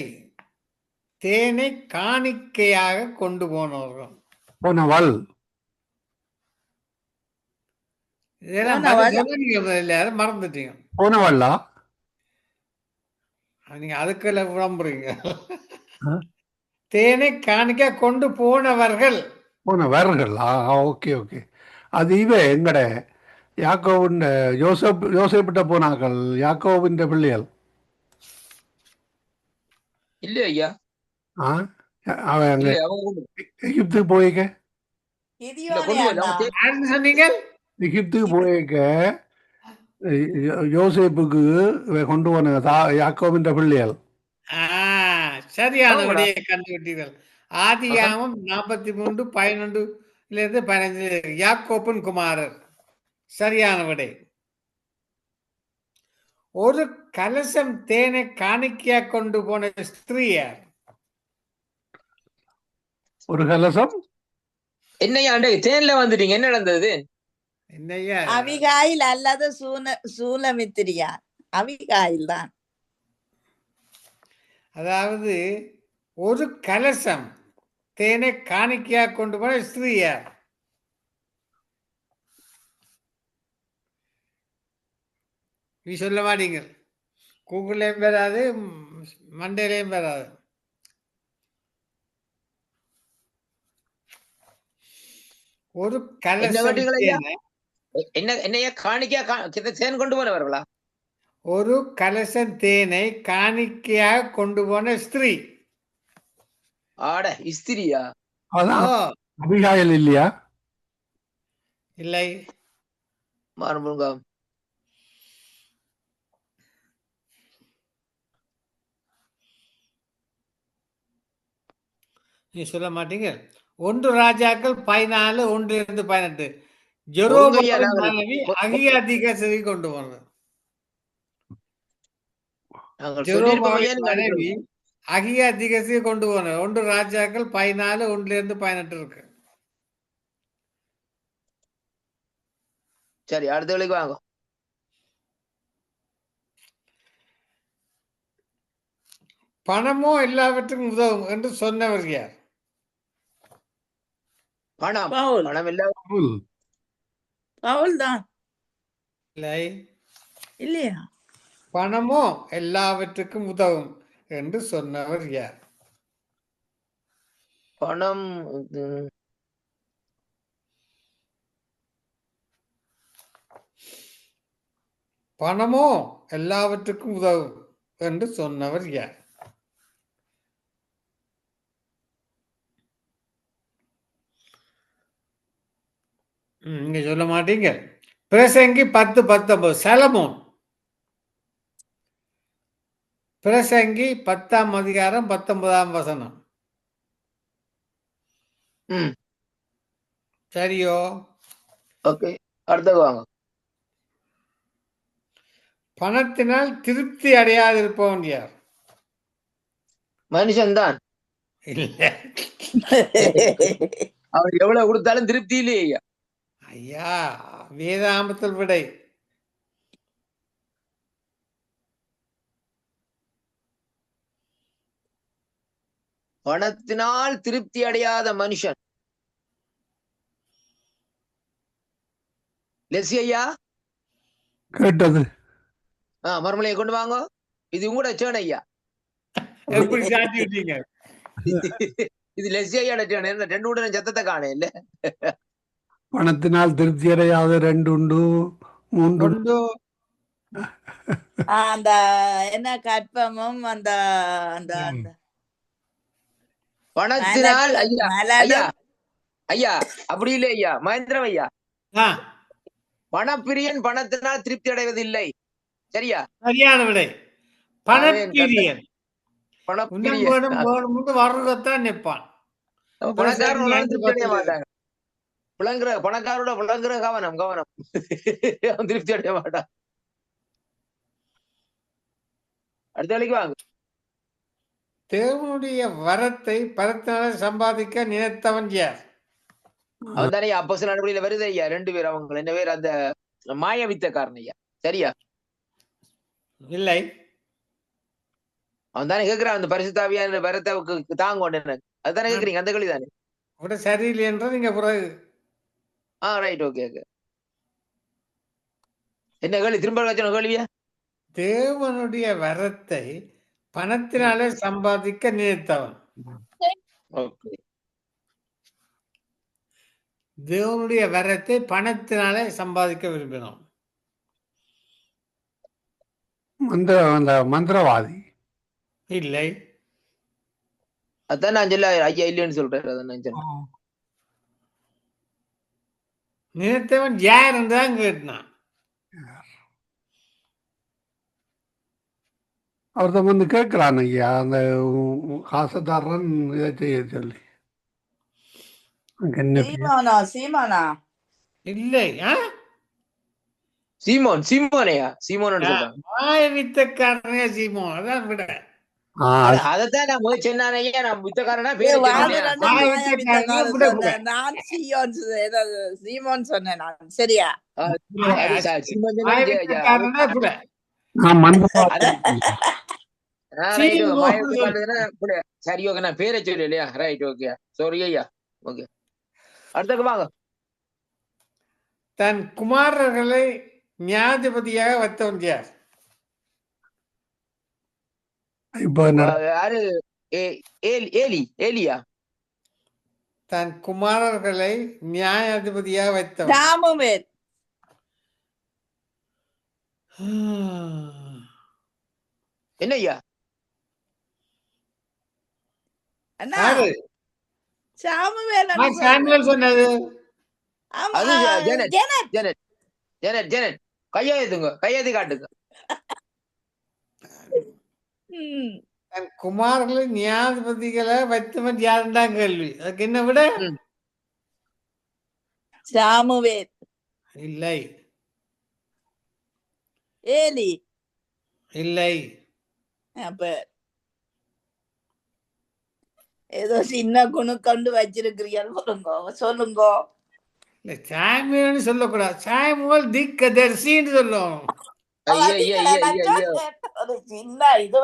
தேனை காணிக்கையாக கொண்டு போனவர்கள். போனவள். இதெல்லாம் போனவள். எல்லாரும் மறந்துட்டீங்க. போனவள்ளா? நீங்க அதுக்குள்ள விளம்புறீங்க. ஆ? தேனை காணிக்க கொண்டு போனவர்கள். போனவர்கள். Okay okay. அது எங்கட யாக்கோவின் யோசேப்பிட்ட போனாக்கள், யாக்கோவின் பிள்ளைகள். இல்ல ஐயா. அவன் அங்க எகிப்துக்கு போயிருக்க. சொன்னீங்க எகிப்துக்கு போயிருக்க யோசேப்புக்கு கொண்டு போன யாக்கோவின் பிள்ளைகள். சரியான விடையை கண்டுவிட்டீர்கள். ஆதியாகமம் 43:11-15 யாக்கோபின் குமாரர். சரியான விடை. ஒரு கலசம் தேனை காணிக்கையா கொண்டு போன ஸ்திரீ யார்? ஒரு கலசம். என்னையா தேன்ல வந்துட்டீங்க, என்ன நடந்தது? என்னையா? அவிகாயில் அல்லது சூலமித்திரியா? அவிகாயில் தான். அதாவது ஒரு கலசம் தேனை காணிக்கையா கொண்டு போன ஸ்திரீ யார்? நீ சொல்ல மாட்டீங்க. கூகுள்லயும் வராது, மண்டேலையும் வராது. ஒரு கலசம் தேனை. என்னையா காணிக்கையா தேன் கொண்டு போனவர்களா? ஒரு கலசம் தேனை காணிக்கையாக கொண்டு போன ஸ்திரீ. ஆட இஸ்திரியா? அபிகாயில் இல்லையா? இல்லை. மாறுமுங்க. நீ சொல்ல மாட்டீங்க. 1 ராஜாக்கள் 14:1-18 மனைவி அகியாதிகேசரி கொண்டு போனது. மனைவி அகியாதிகேசரி கொண்டு போனது 1 ராஜாக்கள் 14:1-18 இருக்கு. சரி, அடுத்த வேலைக்கு வாங்க. பணமோ எல்லாவற்றுக்கும் உதவும் என்று சொன்னவர் யார்? பணம். பணம் பவுல் தான். இல்லை. இல்லையா? பணமோ எல்லாவற்றுக்கும் உதவும் என்று சொன்னவர் யார்? பணம். பணமோ எல்லாவற்றுக்கும் உதவும் என்று சொன்னவர் யார்? நீங்க சொல்ல மாட்டீங்க. பிரசங்கி 10:19 சலமோன். பிரசங்கி 10:19 சரியோ? ஓகே, அடுத்தது வாங்க. பணத்தினால் திருப்தி அடையாதிருப்பவன் யார்? மனுஷன்தான். இல்ல. அவர் எவ்வளவு கொடுத்தாலும் திருப்தி இல்லையா? ஐயா, வேதாமத்தில் விடை. பணத்தினால் திருப்தி அடையாத மனுஷன். லெசி ஐயா கேட்டது. மறுமலையை கொண்டு வாங்க. இது உங்களோட சேன் ஐயா. எப்படி சாட்டி விட்டீங்க? இது லெஸ்ஸியா ரெண்டு உடனே சத்தத்தை காண இல்ல. பணத்தினால் திருப்தி அடையாத 2 உண்டு 3 கொண்டு அந்த என்ன கற்பமும் அந்த அந்த அந்த பணத்தினால் ஐயா ஐயா மலடும் ஐயா அப்படி இல்லை ஐயா மகேந்திரம் ஐயா. ஆ, பணப்பிரியன் பணத்தினால் திருப்தி அடைவதில்லை. சரியா? சரியான விடை. பணப்பிரியன் உன்னம் பணப்பிரியன் வேணும் வேணும்னு வர்றதைத்தான் நிற்பான். பணக்காரன் ஒரு நாள் சரியான திருப்தி அடைய பதில். மாட்டாங்க. பணக்காரோட விளங்குற கவனம் அவன் திருப்தி அடைய மாட்டான். அடுத்த வேலைக்கு வாங்க. தேவனுடைய வரத்தை பரத்தினால சம்பாதிக்க நினைத்தவன் யார்? அவன் தானே அப்போஸ்தலர் நடவடிக்கையில வருது ஐயா 2 பேர். அவங்க என்ன பேர்? அந்த மாய வித்தக்காரன் ஐயா. சரியா? இல்லை. அவன் தானே கேட்கிறான் அந்த பரிசுத்தாவியான வரத்தை தாங்க. அதுதானே கேட்கறீங்க? அந்த கேள்வி தானே. கூட சரியில்லை என்ற நீங்க பிறகு ரைட், ஓகே ஓகே. என்ன கேள்வி? திரும்ப வச்சன கேள்வியா? தேவனுடைய வரத்தை பணத்தினாலே சம்பாதிக்க நினைத்தவன். ஓகே. தேவனுடைய வரத்தை பணத்தினாலே சம்பாதிக்க விரும்பினோம். அந்த மந்திரவாதி இல்லை. அதான் நான் சொல்ல ஐயா இல்லைன்னு சொல்றேன். அதான் நான் சொன்னேன். நினைத்தவன் யார் என்றுதான் கேட்டான். ஒருத்தன் வந்து கேட்கிறான் ஐயா, அந்த காசுதாரன் இதை செய்ய சொல்லி. அங்க என்ன பேர்? சீமானா இல்லை. சீமோனையா? சீமோன்னு சொல்றாங்க. மாய வித்தக்காரனே சீமோன். அதான் விட. அதத்தான் நான் முதல் சொன்னானே ஐயா. நான் வித்தக்காரனா ஏ, பேர் வாது சொன்னேன். ரெண்டும் மாய மாயா வித்தக்காரனே வித்தக்காரன் விட சொன்னேன். நான் சீமோன் சொன்னேன் நான். சரியா? சீமோன் சொன்னா மாய ஐயா. வித்தக்காரனே விட. மந்திரவாதி. சரி, ஓகே. நான் பேரை சொல்லு இல்லையா? Right, okay. சாரி ஐயா. ஓகே, அடுத்தக்கு வாங்க. தன் குமாரர்களை நியாயாதிபதியாக வைத்தவன் யார்? இப்ப யாரு? ஏலியா? தன் குமாரர்களை நியாயாதிபதியாக வைத்தவன். சாமுவேல். என்ன ஐயா? அண்ணா, யாரு? சாமுவேல் சாமுவேல் சொன்னது. அது ஜெனட். கையெழுத்துங்க, கையெழுத்து காட்டுங்க. தன் குமாரர்களை நியாயாதிபதிகளை வைத்தவன் யாருந்தான் கேள்வி. அதுக்கு என்ன விட? சாமுவேல். இல்லை. ஏலி. இல்லை. அப்ப ஏதோ சின்ன குணு கொண்டு வச்சிருக்கிறீர்கள். சொல்லுங்க. இல்ல, சாமுவேல்னு சொல்லக்கூடாது. சாமுவேல் தீர்க்கதரிசின்னு சொல்லணும். ஒரு சின்ன இது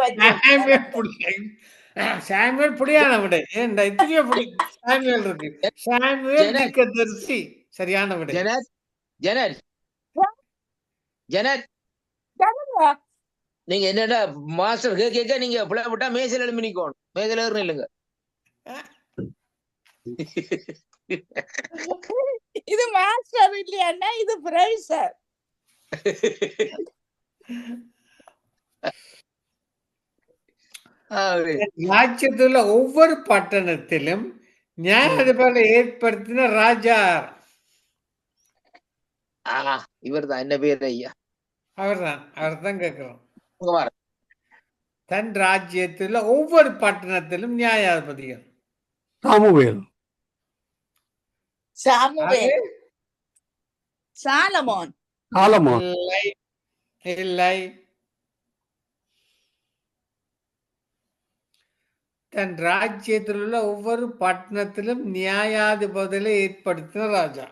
சாமுவேல் புடியான விட. ஏன்டா இத்தனையோ சாமுவேல் இருக்கு. சாமுவேல் தீர்க்கதரிசி சரியான விட. ஜெனட் நீங்க என்னடா மாஸ்டர் கேட்க நீங்க பிள்ளை விட்டா மேசையில் எழுப்பி நிக்கணும். மேசையில் ஏறணும் இல்லைங்க. இது மாஸ்டர் இல்லையா? இது ப்ரொஃபசர். ராஜ்யத்துல ஒவ்வொரு பட்டணத்திலும் நியாயாதிபதி ஏற்படுத்தின ராஜா இவர் தான். என்ன பேர் ஐயா? அவர்தான் கேட்கிறோம். தன் ராஜ்யத்துல ஒவ்வொரு பட்டணத்திலும் நியாயாதிபதிகள். சாமுவேல். சாலமோன். இல்லை. தன் ராஜ்யத்தில் உள்ள ஒவ்வொரு பட்டணத்திலும் நியாயாதிபதிகளை ஏற்படுத்தின ராஜா.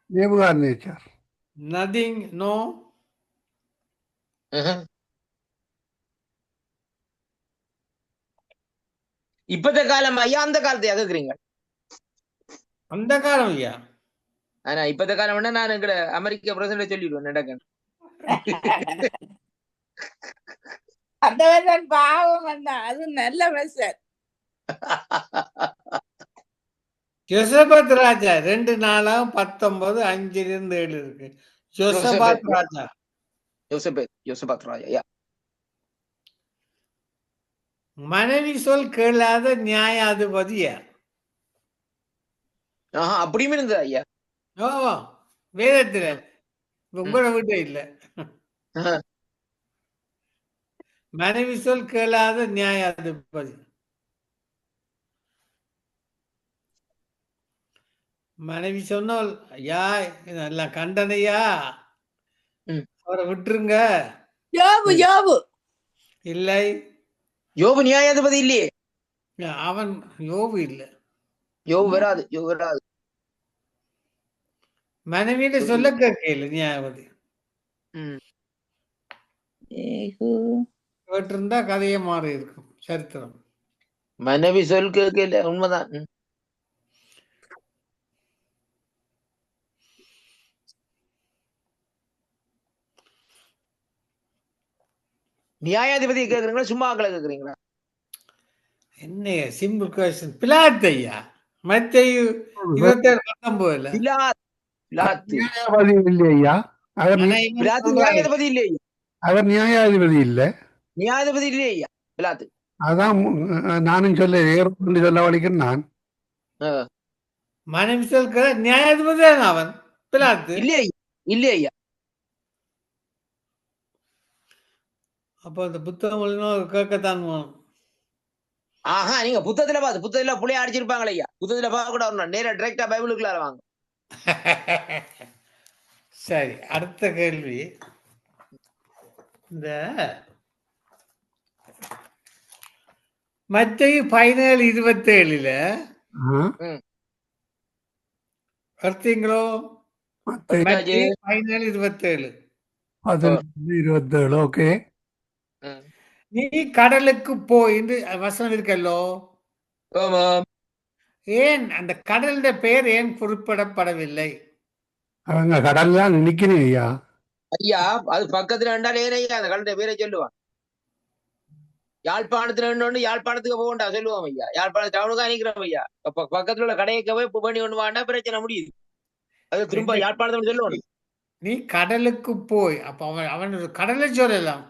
நேபுகாத்நேச்சர். Nothing, no. இப்பத்த காலம் ஐயா, அந்த காலத்தை கேக்குறீங்க? அந்த காலம் ஐயா. ஆனா இப்பத்த காலம் வேணா நான் எங்கட அமெரிக்க பிரசிடண்ட் சொல்லிடுவேன் நடக்கணும். அந்த வருஷம் பாவம் வந்தா அது நல்ல வருஷம். ஜோசபாத் ராஜா 2-4-19-5-7 இருக்கு. ஜோசபாத் ராஜா யோசபாத் ராஜா. யா. மனைவி சொல் கேளாத நியாயாதிபதி யார்? ஆஹா, அப்படியும் இருந்தது ஐயா. ஓ, வேதத்துல உங்களோட வீட்டை இல்ல. ஆஹா. மனைவி சொல் கேளாத நியாயாதிபதி. மனைவி சொன்னால் ஐயா இதெல்லாம் கண்டனையா, ம். அவரை விட்டுருங்க. யோபு யோபு இல்லை, யோபு நியாயாதிபதி இல்லையே. அவன் யோபு இல்ல. யோபு வராது, யோபு வராது. மனைவியில சொல்ல கேட்கல நியாயாதிபதி. ம். ஏகு கேட்டிருந்தா கதையே மாறி இருக்கும் சரித்திரம். மனைவி சொல் கேட்கல, உண்மைதான். ம். நியாயாதிபதி கேக்குறீங்களா சும்மா ஆக்களை கேக்குறீங்களா? என்ன சிம்பிள் கொஸ்டின். பிலாத்து ஐயா, மத்தேயு 27:19 பிலாத்து. பிலாத்து. நியாயாதிபதி இல்லை ஐயா. அவர் பிலாத்து நியாயாதிபதி இல்லையா? அவர் நியாயாதிபதி இல்லை. நியாயாதிபதி இல்லையா பிலாத்து? அதான் நானும் சொல்ல ஏற்பட்டு சொல்ல வலிக்கிறேன் நான். மனைவி சொல்கிற நியாயாதிபதி அவன் பிலாத்து இல்லையா? இல்லையா? அப்போ அந்த புத்தகம் கேட்கத்தான் வேணும். ஆஹா, நீங்க புத்தகத்துல புள்ளைய அடிச்சிருப்பாங்களே ஐயா. புத்தகத்துல பார்க்க கூட வரணும், நேரா டைரக்டா பைபிளுக்குள்ள வாங்க. சரி, அடுத்த கேள்வி. இந்த மத்தேயு 17:27 பார்த்தீங்களோ? மத்தேயு 17:27 17:27. ஓகே. நீ கடலுக்கு போய் என்று வசனம் இருக்கல்லோ. ஏன் அந்த கடலுடைய பெயர் ஏன் குறிப்பிடப்படவில்லை? அவங்க கடல்ல நிக்கணும் ஐயா. ஐயா அது பக்கத்துல ரெண்டாலே ஐயா அந்த கடலுடைய பேரை சொல்லுவான். யாழ்ப்பாணத்துல ரெண்டு யாழ்ப்பாணத்துக்கு போகண்டா சொல்லுவோம் ஐயா. யாழ்ப்பாணம் டவுனுக்கா நிக்கிறோம் ஐயா. பக்கத்துல உள்ள கடையை போய் பண்ணி ஒண்ணு வாண்டா பிரச்சனை முடியுது. அது திரும்ப யாழ்ப்பாணத்துல சொல்லுவோம். நீ கடலுக்கு போய் அப்ப அவன் கடலை சொல்லலாம்.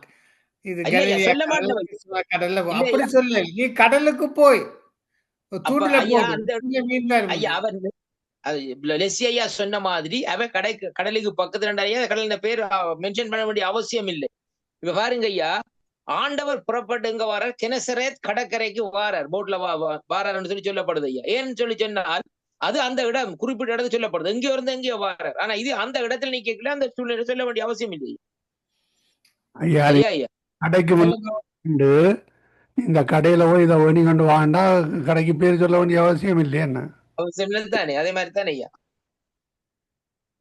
இது சொல்ல மாட்டேன் கடல்ல அப்படி சொல்ல. நீ கடலுக்கு போய் தூண்டில ஐயா அவன் லெஸ்ஸி ஐயா சொன்ன மாதிரி அவன் கடலுக்கு பக்கத்துல ரெண்டாயா கடல பேர் மென்ஷன் பண்ண வேண்டிய அவசியம் இல்லை. இப்ப பாருங்க ஐயா, ஆண்டவர் புறப்பட்டு எங்க வாரார்? கெனசரேத் கடற்கரைக்கு வாரார், போட்ல வாரார்னு சொல்லப்படுது ஐயா. ஏன்னு சொன்னால் அது அந்த இடம் குறிப்பிட்ட இடத்துல சொல்லப்படுது. எங்கேயோ இருந்து எங்கேயோ வாரார். ஆனா இது அந்த இடத்துல நீ கேட்கல, அந்த சூழ்நிலை சொல்ல வேண்டிய அவசியம் இல்லை ஐயா. ஐயா கடைக்கு வந்து இந்த கடையில போய் இதை வேணி கொண்டு வாண்டா கடைக்கு பேர் சொல்ல வேண்டிய அவசியம் இல்லை. என்ன அவசியம் தானே? அதே மாதிரி தானே ஐயா.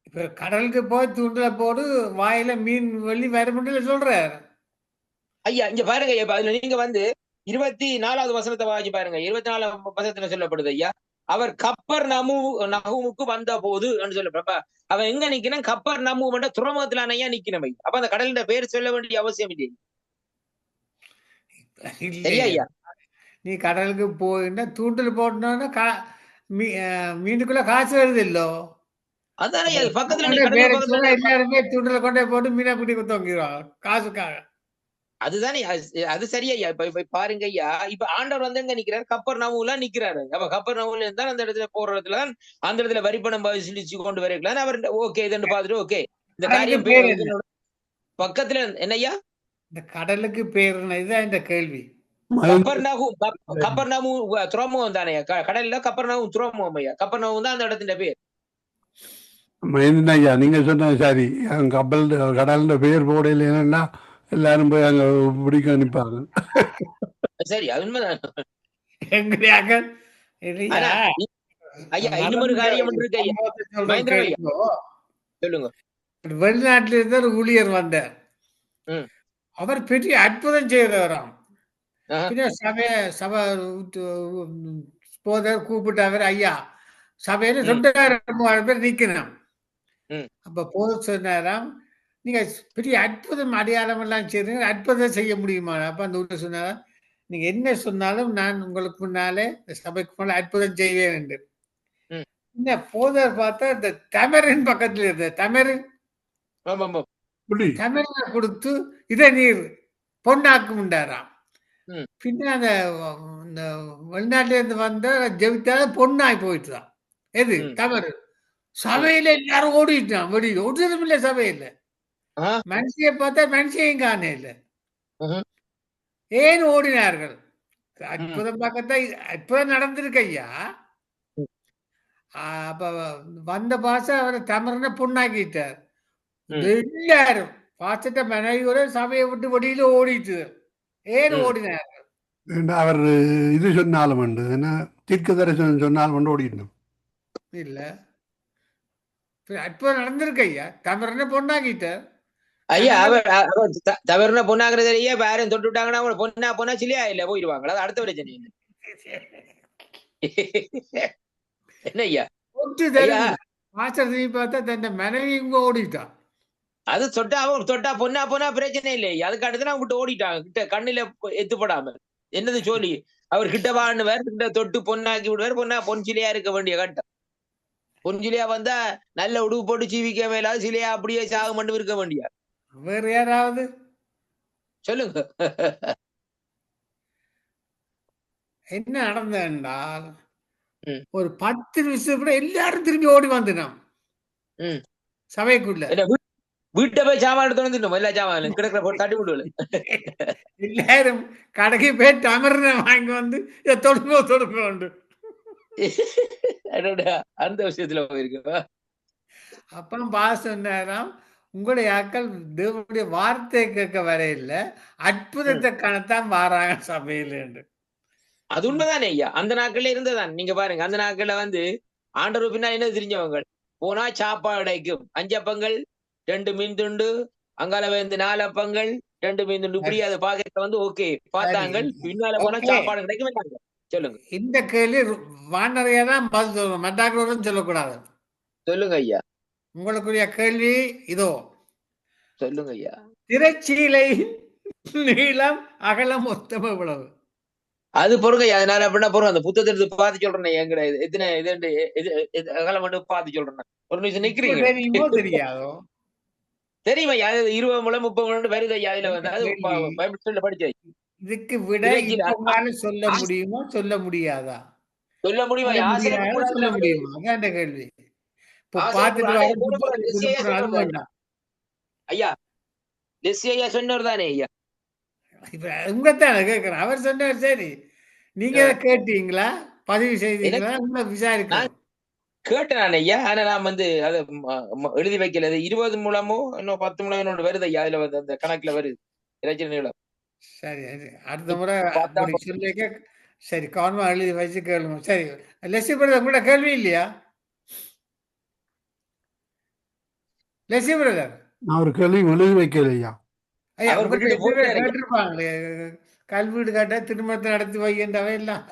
இப்ப கடலுக்கு போய் தூண்டில போடு, வாயில மீன் வெள்ளி வரும்னு சொல்றாரு ஐயா. இங்க பாருங்க ஐயா, அதுல நீங்க வந்து 24வது வசனத்தை வாசி பாருங்க. 24வது வசனத்துல சொல்லப்படுது ஐயா, அவர் கப்பர் நகூமுக்கு வந்த போது சொல்லப்ப அவன் எங்க நிக்கணும்? கப்பர் நமும் துறைமுகத்துல ஐயா நிக்கணும். அப்ப அந்த கடலின் பேர் சொல்ல வேண்டிய அவசியம் இல்லை. சரியா ஐயா? நீ கடலுக்கு போயின்னா தூண்டில் போட்டோன்னா மீனுக்குள்ள காசு வருது இல்லோ. அதானே பக்கத்துல எல்லாருமே தூண்டில கொண்டே போட்டு மீனை பிடி தொங்கிடுவாங்க காசுக்காக. அதுதானே, அது சரியா ஐயா. இப்ப பாருங்க ஐயா, இப்ப ஆண்டவர் வந்து எங்க நிக்கிறாரு? கப்பர் நமுல நிக்கிறாரு. அப்ப கப்பர் நமுல இருந்தா அந்த இடத்துல போற இடத்துல அந்த இடத்துல வரிப்பணம் வசூலிச்சு கொண்டு வரலாம். அவர் ஓகே இதுன்னு பாத்துட்டு ஓகே இந்த காரியம் பக்கத்துல என்ன ஐயா? இந்த கடலுக்கு பேர் இதுதான் இந்த கேள்வி. கப்பர்நாகு துறைமுகம் தானே கடல்ல? கப்பர்நாகு துறைமுகம் ஐயா. கப்பர்நாகு தான் அந்த இடத்துல பேர். ஐயா நீங்க சொன்ன சரி. கப்பல் கடல்ல பேர் போடையில என்னன்னா எல்லாரும் போய் அங்க பிடிக்க நிற்பாங்க. சரி, அது உண்மைதான். ஐயா இன்னொரு காரியம் இருக்கு ஐயா. சொல்லுங்க. வெளிநாட்டில இருந்து ஒரு ஊழியர் வந்தார். அவர் பெரிய அற்புதம் செய்தவராம். சபை போதர் கூப்பிட்டு அவர் ஐயா சபையில 2000 பேர் நிக்கணும். ம். அப்ப போதர் சொன்னாராம், நீங்க பெரிய அற்புதம் அடையாளம் எல்லாம் செய்றீங்க, அற்புதம் செய்ய முடியுமா? அப்ப அந்த ஊழியர் சொன்னாராம், நீங்க என்ன சொன்னாலும் நான் உங்களுக்கு முன்னாலே இந்த சபைக்கு முன்னால அற்புதம் செய்வேன் என்று. ம். என்ன போதர் பார்த்தா இந்த தமரின் பக்கத்துல இருந்த தமரின் ஆமா, ஆமா. இப்படி தமிழ்ல கொடுத்து இதை நீர் பொன்னாக்கு உண்டாராம். ம். பின்ன அந்த இந்த வெளிநாட்டுல இருந்து வந்த ஜெபித்தால பொண்ணாய் போயிட்டுதான். எது ம். தவறு. சபையில எல்லாரும் ஓடிட்டான் வெளியில ஒருத்தரும் இல்ல சபையில. ஆ. மனுஷியை பார்த்தா மனுஷையும் காண இல்ல. ம்ஹும். ஏன் ஓடினார்கள்? ம். அற்புதம் பார்க்கத்தான் அற்புதம் நடந்திருக்கு ஐயா. ம். அப்ப வந்த பாச அவரை தமரனை பொண்ணாக்கிட்டார். ம். எல்லாரும் பாசட்ட மனைவியோட சபையை விட்டு வெளியில ஓடிட்டு. ஏன் ம். ஓடினார்? அவர் இது சொன்னாலும் உண்டு என்ன தீர்க்க தரிசனம் சொன்னாலும் கொண்டு ஓடிடணும். இல்ல. அற்புதம் நடந்திருக்கு ஐயா. தமரனை பொண்ணாக்கிட்டார். ஐயா அதனால அவர் தவறுன பொண்ணாக்குறது ஐயா யாரும் தொட்டு விட்டாங்கன்னா அவங்க பொண்ணா சிலியா இல்ல போயிடுவாங்களா? அது அடுத்த பிரச்சனை இல்லை. என்ன ஐயா ஒட்டு ஐயா தெரிஞ்சு மாஸ்டர் திரும்பி பார்த்தா தன் மனைவி இங்க ஓடிட்டான். அது தொட்டா பொண்ணா பிரச்சனை இல்லை. அதுக்கு அடுத்து அவங்க விட்டு ஓடிட்டாங்க கிட்ட கண்ணுல எத்துப்படாம என்னது சொல்லி அவர் கிட்ட வாழ்னுவார் கிட்ட தொட்டு பொண்ணாக்கி விடுவார். பொன் சிலையா இருக்க வேண்டிய கட்டம். பொன் சிலையா வந்தா நல்ல உடுப்பு போட்டு சீவிக்க மேலாது சிலையா அப்படியே சாக மட்டும் இருக்க வேண்டிய. வேற யாராவது சொல்லுங்க. என்ன நடந்தால் ம். ஒரு 10 நிமிஷம் கூட எல்லாரும் திரும்பி ஓடி வந்துட்டான் ம். சபைக்குள்ள. என்ன வீட்டை போய் சாமான் எடுத்து வந்துட்டோம். எல்லா சாமான் கிடக்குற போட்டு தட்டி விடுவல. எல்லாரும் கடைக்கு போய் டமர்ன வாங்கி வந்து தொடுங்க அந்த விஷயத்துல போயிருக்கு. அப்புறம் பாஸ் சொன்னாராம், உங்களுடைய ஆக்கள் தேவனுடைய வார்த்தை கேட்க வரையில்ல அற்புதத்தை காணத்தான் வாராங்க சபையில் என்று. அது உண்மைதானே ஐயா. அந்த நாட்கள்ல இருந்ததான். நீங்க பாருங்க அந்த நாட்கள்ல ஆண்டவர் பின்னா என்ன தெரிஞ்சவங்க போனா சாப்பாடைக்கும் 5 அப்பங்கள் 2 மீன் துண்டு அங்கால 4 அப்பங்கள் 2 மீன் துண்டு இப்படி அதை பாக்க ஓகே பார்த்தாங்க. பின்னால போனா சாப்பாடு கிடைக்கும். சொல்லுங்க. இந்த கேள்வி வானரையா தான் பதில் சொல்லணும், மற்றாக்களுடன் சொல்லக்கூடாது. சொல்லுங்க ஐயா. உங்களுக்குரிய கேள்வி இதோ. சொல்லுங்க ஐயா. திரைச்சீலை நீளம் அகலம் மொத்தம் எவ்வளவு? அது பொறுங்க. அதனால அப்படின்னா பொறுங்க. அந்த புத்தகத்தை எடுத்து பார்த்து சொல்றேன். எங்கட எத்தனை அகலம் மட்டும் பார்த்து சொல்றேன். ஒரு நிமிஷம் நிக்கிறீங்க. தெரியுமோ தெரியாதோ? தெரியுமா? 20 முழம் 30 முழம் வருது ஐயா. அதுல அது பைபிள் படிச்சு. இதுக்கு விட இப்ப சொல்ல முடியுமோ சொல்ல முடியாதா? சொல்ல முடியுமா? சொல்ல முடியுமா? அதான் அந்த கேள்வி. ஐயா ஐயா சொன்னவர் தானே ஐயா. இப்ப உங்கத்தான கேட்கிறேன். அவர் சொன்னார் சரி. நீங்க கேட்டீங்களா? பதிவு செய்தீங்களா? உங்களை விசாரிக்க கேட்டேன் ஐயா. ஆனா நான் அதை எழுதி வைக்கல. 20 முழமோ இன்னும் 10 முழம் வருது ஐயா. அதுல அந்த கணக்குல வருது இறைச்சல் நீளம். சரி அடுத்த முறை சொல்லிக்க. சரி கவனமா எழுதி வச்சு கேளுங்க. சரி லெசி பிரதர் கூட கேள்வி இல்லையா? லெசி பிரதர் நான் ஒரு கேள்வி எழுதி வைக்கலையா? கேட்டிருப்பாங்களே கல்வீடு காட்ட திருமணத்தை நடத்தி வைக்கின்றவை எல்லாம்.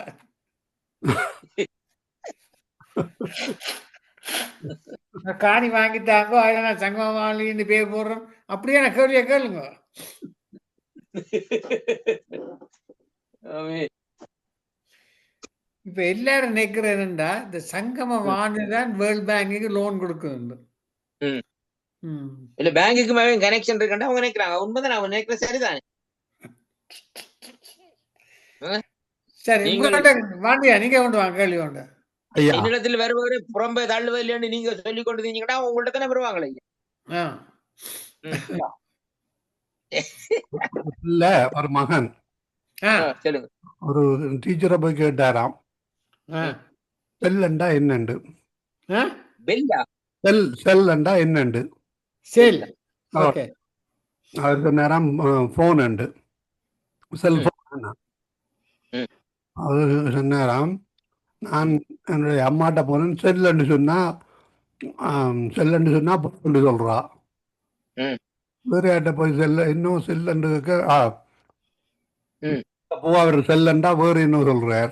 காணி வாங்கிட்டாங்க அதில் நான் சங்கமாலின்னு பேர் போடுறோம். அப்படியே நான் கேள்வியை கேளுங்க. இப்ப எல்லாரும் நினைக்கிறேன்டா இந்த சங்கம வாணிதான் வேர்ல்ட் பேங்குக்கு லோன் கொடுக்குது. இல்ல பேங்குக்கு கனெக்ஷன் இருக்கா அவங்க நினைக்கிறாங்க. உண்மைதான் அவங்க நினைக்கிறேன். சரிதானே? சரி வாண்டியா நீங்க கொண்டு வாங்க கேள்வி கொண்டு. என்னிடத்தில் வருவாரு புறம்பே தள்ளுவது இல்லைன்னு நீங்க சொல்லி கொண்டு இருந்தீங்கன்னா உங்கள்ட்ட தானே வருவாங்களே. இல்ல ஒரு மகன் சொல்லுங்க. ஒரு டீச்சரை போய் கேட்டாராம், செல்லண்டா என்னண்டு? செல்லண்டா என்னண்டு? அவர் சொன்னாராம் போன் உண்டு, செல்போன். அவர் சொன்னாராம், நான் என்னுடைய அம்மாட்ட போனேன், செல்லுன்னு சொன்னா பொண்ணு சொல்றா. வேற யார்ட்ட போய் இன்னும் செல்லண்டு அவர் செல்லண்டா வேறு என்ன சொல்றார்.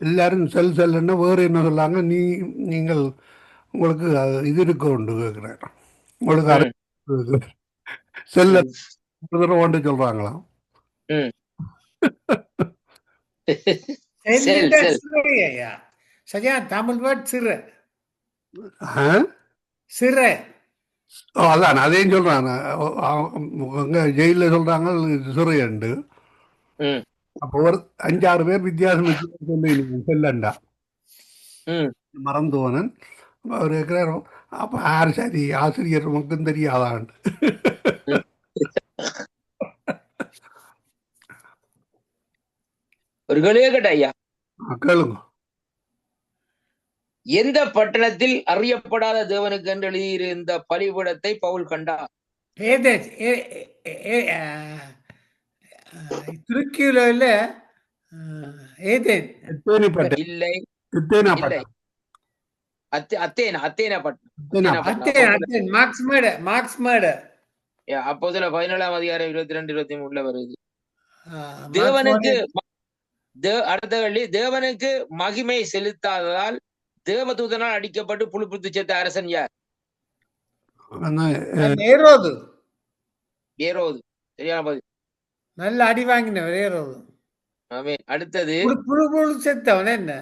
எல்லாரும் செல்லுன்னா வேறு என்ன சொல்லாங்க. நீங்கள் உங்களுக்கு இது இருக்க உண்டு கேட்குறேன். உங்களுக்கு ம், அறிவு செல்ல ம், ஒன்று சொல்றாங்களாம். ம். செல் செல்லிட செல் சிறை ஐயா. சரியா தமிழ் வேர்ட் சிறை. ஆ? சிறை. அதான் அதையும் சொல்றாங்க. அங்க ஜெயிலில் சொல்றாங்க சிறையண்டு. ம், அப்போ ஒரு 5-6 பேர் வித்தியாசம் வித்தியாசம் சொல்லி செல்லண்டா ம். மறந்துவனன் அவர் இருக்கிறார். அப்போ யார் சரி ஆசிரியர் நமக்கும் தெரியாதான். ஒரு கேள்வியே கேட்ட ஐயா, கேளுங்க. எந்த பட்டணத்தில் அறியப்படாத தேவனுக்கு என்று எழுதியிருந்த பலிபீடத்தை பவுல் கண்டார்? ஏதேன்ஸ். துருக்கியில ஏதேன். எத்தேனிப்பட்டை இல்லை, எத்தேனாப்பட்டை இல்லை. அத்தேனா பட்டணம். அத்தேனா அத்தேன் அத்தேன் மார்க்ஸ் மேடு மார்க்ஸ் மேடு. அப்போஸ்தலர் 17ஆம் அதிகாரம் 22, 23 வருது. மார்க்ஸ் தேவனுக்கு மேடு. அடுத்த கேள்வி, தேவனுக்கு மகிமை செலுத்தாததால் தேவதூதனால் அடிக்கப்பட்டு புழுப்புத்து செத்த அரசன் யார்? ஏரோது. ஏரோது. சரியான பதில். நல்ல அடி வாங்கினவர் ஏரோது. ஆமென். அடுத்தது, புழு புழு செத்தவன் என்ன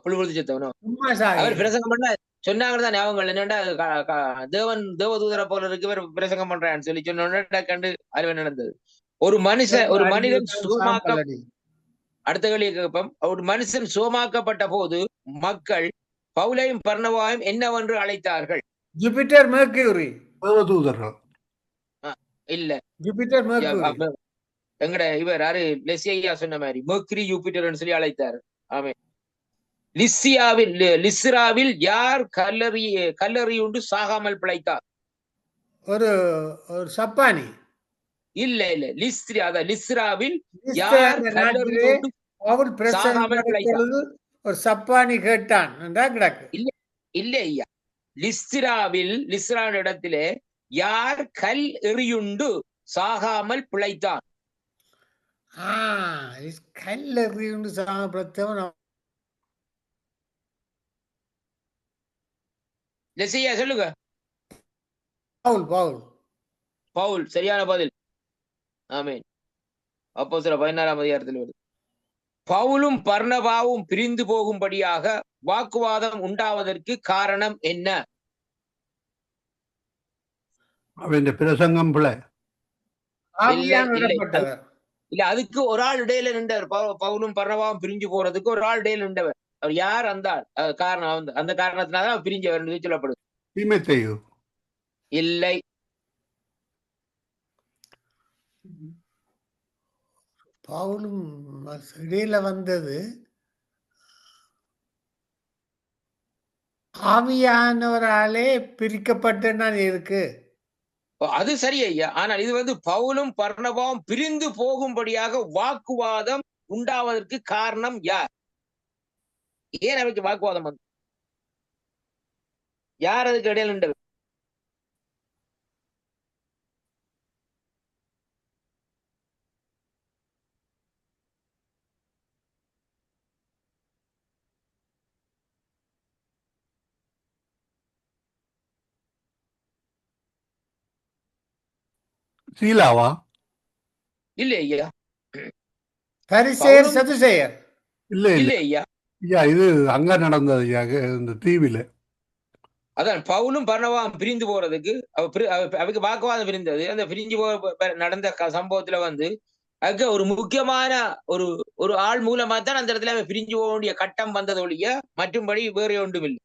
புழுப்புத்து செத்தவனோ சும்மா அவர் சாக. பிரசங்கம் பண்ண சொன்னாங்க தான் ஞாபகம் என்னண்டா, தேவதூதரை போல இருக்கு இவர் பிரசங்கம் பண்றான்னு சொல்லி சொன்ன கண்டு அறிவு நடந்தது. ஒரு மனிதன் சுகமாக்க அடுத்த கேள்வி கேட்போம். ஒரு மனுஷன் சுகமாக்கப்பட்ட போது மக்கள் பவுலையும் பர்னபாவையும் என்னவென்று அழைத்தார்கள்? Jupiter Mercury. தேவதூதர்கள் இல்ல, ஜூபிட்டர் மெர்க்யூரி. எங்கட இவர் யாரு லெசியா சொன்ன மாதிரி மெர்க்ரி யூபிட்டர்னு சொல்லி அழைத்தார். ஆமென். லிஸ்ராவில் யார் கல்லறியுண்டு சாகாமல் பிழைத்தார்? ஒரு ஒரு சப்பானி. இல்ல, லிஸ்ராவில் யார் கல்லறியுண்டு பவுல் சாகாமல் பிரசங்கம் பிழைத்தார்? பொழுது ஒரு சப்பானி கேட்டான் என்றா கிடக்கு. இல்ல ஐயா, லிஸ்ராவின் இடத்திலே யார் கல் எறியுண்டு சாகாமல் பிழைத்தான்? கல் எறியுண்டு சாகப்படுத்தவன் லெசியா சொல்லுங்க. பவுல். பவுல் பவுல். சரியான பதில். ஆமென். அப்போஸ்தலர் 16ஆம் அதிகாரத்தில் வருது. பவுலும் பர்னபாவும் பிரிந்து போகும்படியாக வாக்குவாதம் உண்டாவதற்கு காரணம் என்ன? அவன் பிரசங்கம் பிள்ளை ஆவியால் விடப்பட்டவர். இல்ல, அதுக்கு ஒரு ஆள் இடையில நின்றவர். பவுலும் பர்னபாவும் பிரிஞ்சு போறதுக்கு ஒரு ஆள் இடையில நின்றவர். அவர் யார்? அந்த காரணம், அந்த காரணத்தினால பிரிஞ்சவர் சொல்லப்படுது. தீமோத்தேயு. இல்லை. பவுலும் இடையில வந்தது ஆவியானவராலே பிரிக்கப்பட்டு இருக்கு. அது சரி ஐயா. ஆனால் இது பவுலும் பர்னபாவும் பிரிந்து போகும்படியாக வாக்குவாதம் உண்டாவதற்கு காரணம் யார்? ஏன் அவைக்கு வாக்குவாதம் வந்து? யார் அதுக்கு இடையில நின்றவர்? சீலாவா? இல்ல ஐயா. பரிசேயர் சதுசேயர். இல்ல இல்ல இல்ல ஐயா. ஐயா, இது அங்க நடந்தது ஐயா, இந்த தீவில. அதான் பவுலும் பர்னபாவும் பிரிந்து போறதுக்கு அவைக்கு வாக்குவாதம் இருந்தது. அந்த பிரிஞ்சு நடந்த சம்பவத்துல அதுக்கு ஒரு முக்கியமான ஒரு ஆள் மூலமா தான் அந்த இடத்துல பிரிஞ்சு போக வேண்டிய கட்டம் வந்தது ஒழிய மற்றும்படி வேற ஒன்றும் இல்லை.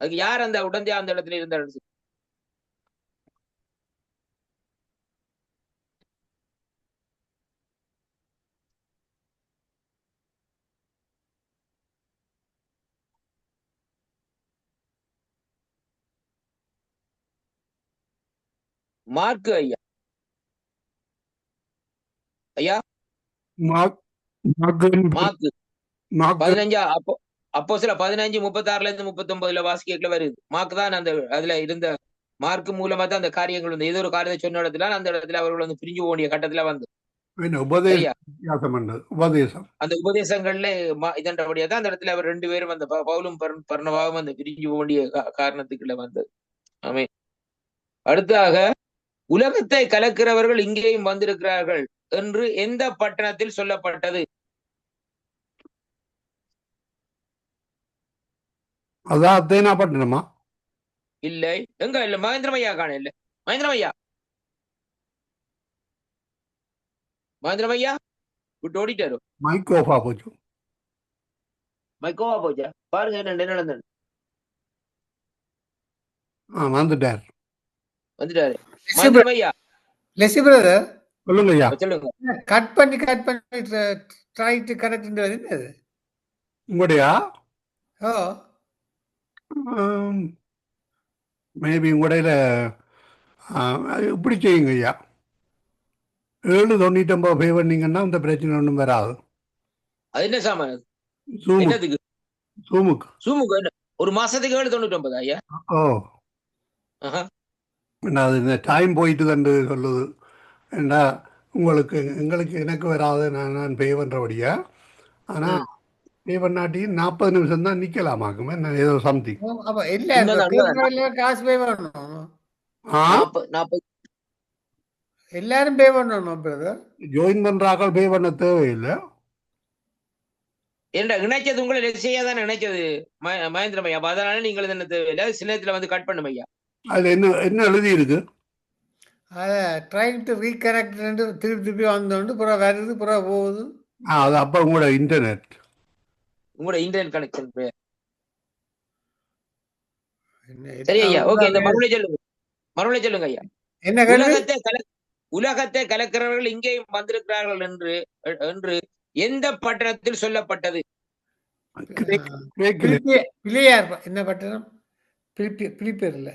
அதுக்கு யார் அந்த உடந்தையா அந்த இடத்துல இருந்த? மார்க்கு ஐயா. ஐயா மார்க்கு 15 அப்போஸ்தலர் 15:36-39 வாசிக்கல வருது. மார்க் தான் அந்த அதுல இருந்த மார்க் மூலமா தான் அந்த காரியங்கள் ஏதோ ஒரு காரியத்தை சொன்ன இடத்துல அந்த இடத்துல அவர்கள் பிரிஞ்சு போக வேண்டிய கட்டத்துல என்ன உபதேச ஐயா வித்தியாசம் பண்ணது உபதேசம். அந்த உபதேசங்கள்ல இதன்றபடியா தான் அந்த இடத்துல அவர் 2 பேரும் அந்த பவுலும் பர்னபாவும் அந்த பிரிஞ்சு போக வேண்டிய காரணத்துக்குள்ள வந்தது. ஆமே. அடுத்தாக உலகத்தை கலக்கிறவர்கள் இங்கேயும் வந்திருக்கிறார்கள் என்று எந்த பட்டணத்தில் சொல்லப்பட்டது? அதான் அத்தேனா பட்டணமா? இல்லை, எங்க இல்ல மகேந்திரமையா காண இல்ல. மகேந்திரமையா, மகேந்திரமையா விட்டு ஓடிட்டாரு. மைக் ஆஃபா போச்சு. மைக்கோவா போச்சா பாருங்க என்ன நடந்தது. வந்துட்டார். வந்துட்டாரு மகேந்திரமையா. லெசி பிரதர் சொல்லுங்க ஐயா. சொல்லுங்க. கட் பண்ணி ட்ரை டு கரெக்ட் என்னது? உங்களுடையா ஓ மேபி உங்களுடைய இப்படி செய்யுங்க ஐயா. 7.99 பே பண்ணீங்கன்னா அந்த பிரச்சனை ஒன்றும் வராது. அது என்ன சாமான்? ஜூமுக்கு என்னதுக்கு? ஜூமுக்கு. சூமுக்கு என்ன ஒரு மாசத்துக்கு 7.99 ஐயா? ஓ ஆஹா. அது இந்த டைம் போயிட்டு தண்டு சொல்லுது. ஏன்னா உங்களுக்கு எங்களுக்கு எனக்கு வராது, நான் பே பண்ணுறபடியா. ஆனால் பே பண்ணாட்டி 40 நிமிஷம் தான் நிற்கலாமாக்குமே ஏதோ சம்திங். அப்ப இல்ல உண்மைதான், உண்மைதான். பேப்பர்ல காசு பே பண்ணணும். 40 எல்லாரும் பே பண்ணணுமா பிரதர்? ஜாயின் பண்ணுறாக்கள் பே பண்ண தேவையில்லை. என்ன நினைச்சது உங்களை லெசியா தான் நினைச்சது மகேந்திரமையா. அதனால நீங்கள் என்ன தேவையில்லை, சில நேரத்துல வந்து கட் பண்ணும் ஐயா. அதில் என்ன என்ன எழுதி இருக்கு? அதை ட்ரைங் டு ரீகனெக்ட் திருப்பி திருப்பி வந்தோண்டு புறா வருது புறா போகுது. அது அப்போ உங்களோட இன்டர்நெட். உங்களோட இன்டர்நெட் கனெக்ஷன் பேர். என்ன சரி ஐயா, ஓகே. இந்த என்ன மறுபடியும் சொல்லுங்க ஐயா. கேள்வி? உலகத்தை கலக்கிறவர்கள் இங்கேயும் வந்திருக்கிறார்கள் என்று என்று எந்த பட்டணத்தில் சொல்லப்பட்டது? பிள்ளையார் என்ன பட்டணம்? பிலிப்பேர் இல்ல,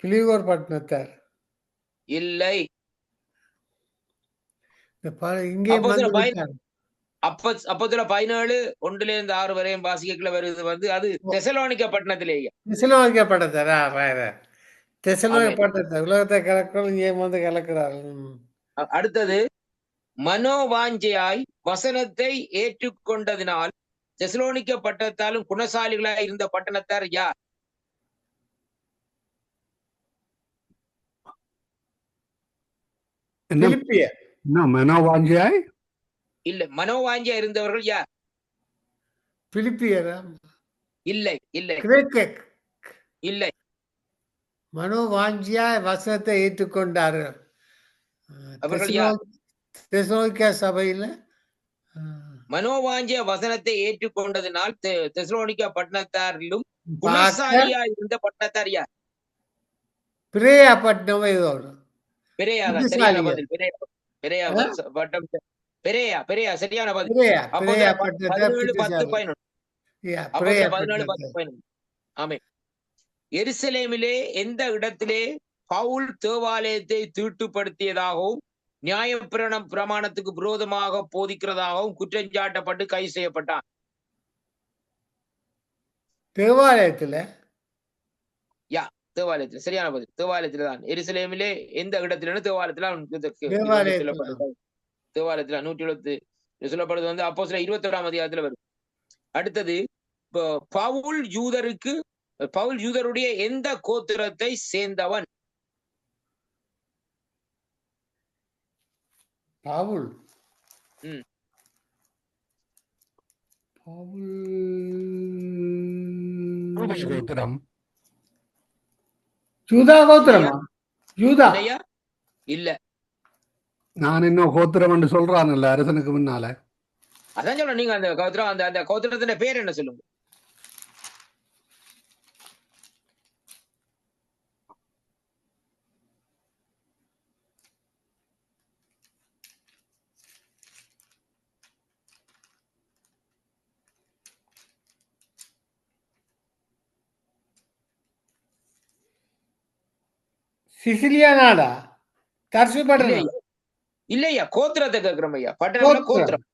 பிலிவோர் பட்டணத்தார் இல்லை. இங்கே அப்போதுல 17:1-6 வரையும் வாசிக்கல வருது வந்து அது தெசலோனிக்க பட்டணத்திலேயே. தெசலோனிக்க பட்டணத்தார். தெசலோனிக்க பட்டணத்தார் உலகத்தை கலக்கிறோம், இங்கே வந்து கலக்கிறார்கள். அடுத்தது, மனோவாஞ்சையாய் வசனத்தை ஏற்றுக்கொண்டதினால் தெசலோனிக்க பட்டணத்தாலும் குணசாலிகளாய் இருந்த பட்டணத்தார் யார்? மனோவாஞ்சியாய் இல்ல, மனோவாஞ்சியா இருந்தவர்கள் யார்? பிலிப்பியரா? இல்லை, இல்லை, இல்லை. மனோவாஞ்சியா வசனத்தை ஏற்றுக்கொண்டார்கள் அவர்கள் யார்? தெசலோனிக்க சபையில மனோவாஞ்சிய வசனத்தை ஏற்றுக்கொண்டதினால் தெசலோனிக்க பட்டணத்தாரிலும் குணசாலியா இருந்த பட்டணத்தார் யார்? பிரேயா பட்டணம் இதோட பெரியாதான் சரியான பதில். பெரியா சரியான பதில். 17:10-11. ஆமே. எருசலேமிலே எந்த இடத்திலே பவுல் தேவாலயத்தை தீட்டுப்படுத்தியதாகவும் பிரமாணத்துக்கு விரோதமாக போதிக்கிறதாகவும் குற்றஞ்சாட்டப்பட்டு கைது செய்யப்பட்டான்? தேவாலயத்துல. தேவாலயத்தில் சரியான பதில். தேவாலயத்துல தான். எருசலேமிலே எந்த இடத்துல? தேவாலயத்துல தேவாலயத்துல 170 சொல்லப்படுது வந்து அப்போஸ்தலர் 21ஆம் அதிகாரத்துல வரும். அடுத்தது, பவுல் யூதருடைய எந்த கோத்திரத்தை சேர்ந்தவன்? பவுல் கோத்திரம் யூதா கோத்திரமா? யூதா இல்ல. நான் இன்னும் கோத்திரம் என்று சொல்றான்ல அரசனுக்கு முன்னால. அதான் சொல்றேன். நீங்க அந்த கோத்திரம் அந்த கோத்திரத்தின் பேர் என்ன சொல்லுங்க? சிசிலியா நாடா? தர்சு பட்டணம் இல்லையா, கோத்திரத்தை கேட்கிறோம் ஐயா. பட்டணம் கோத்திரம்.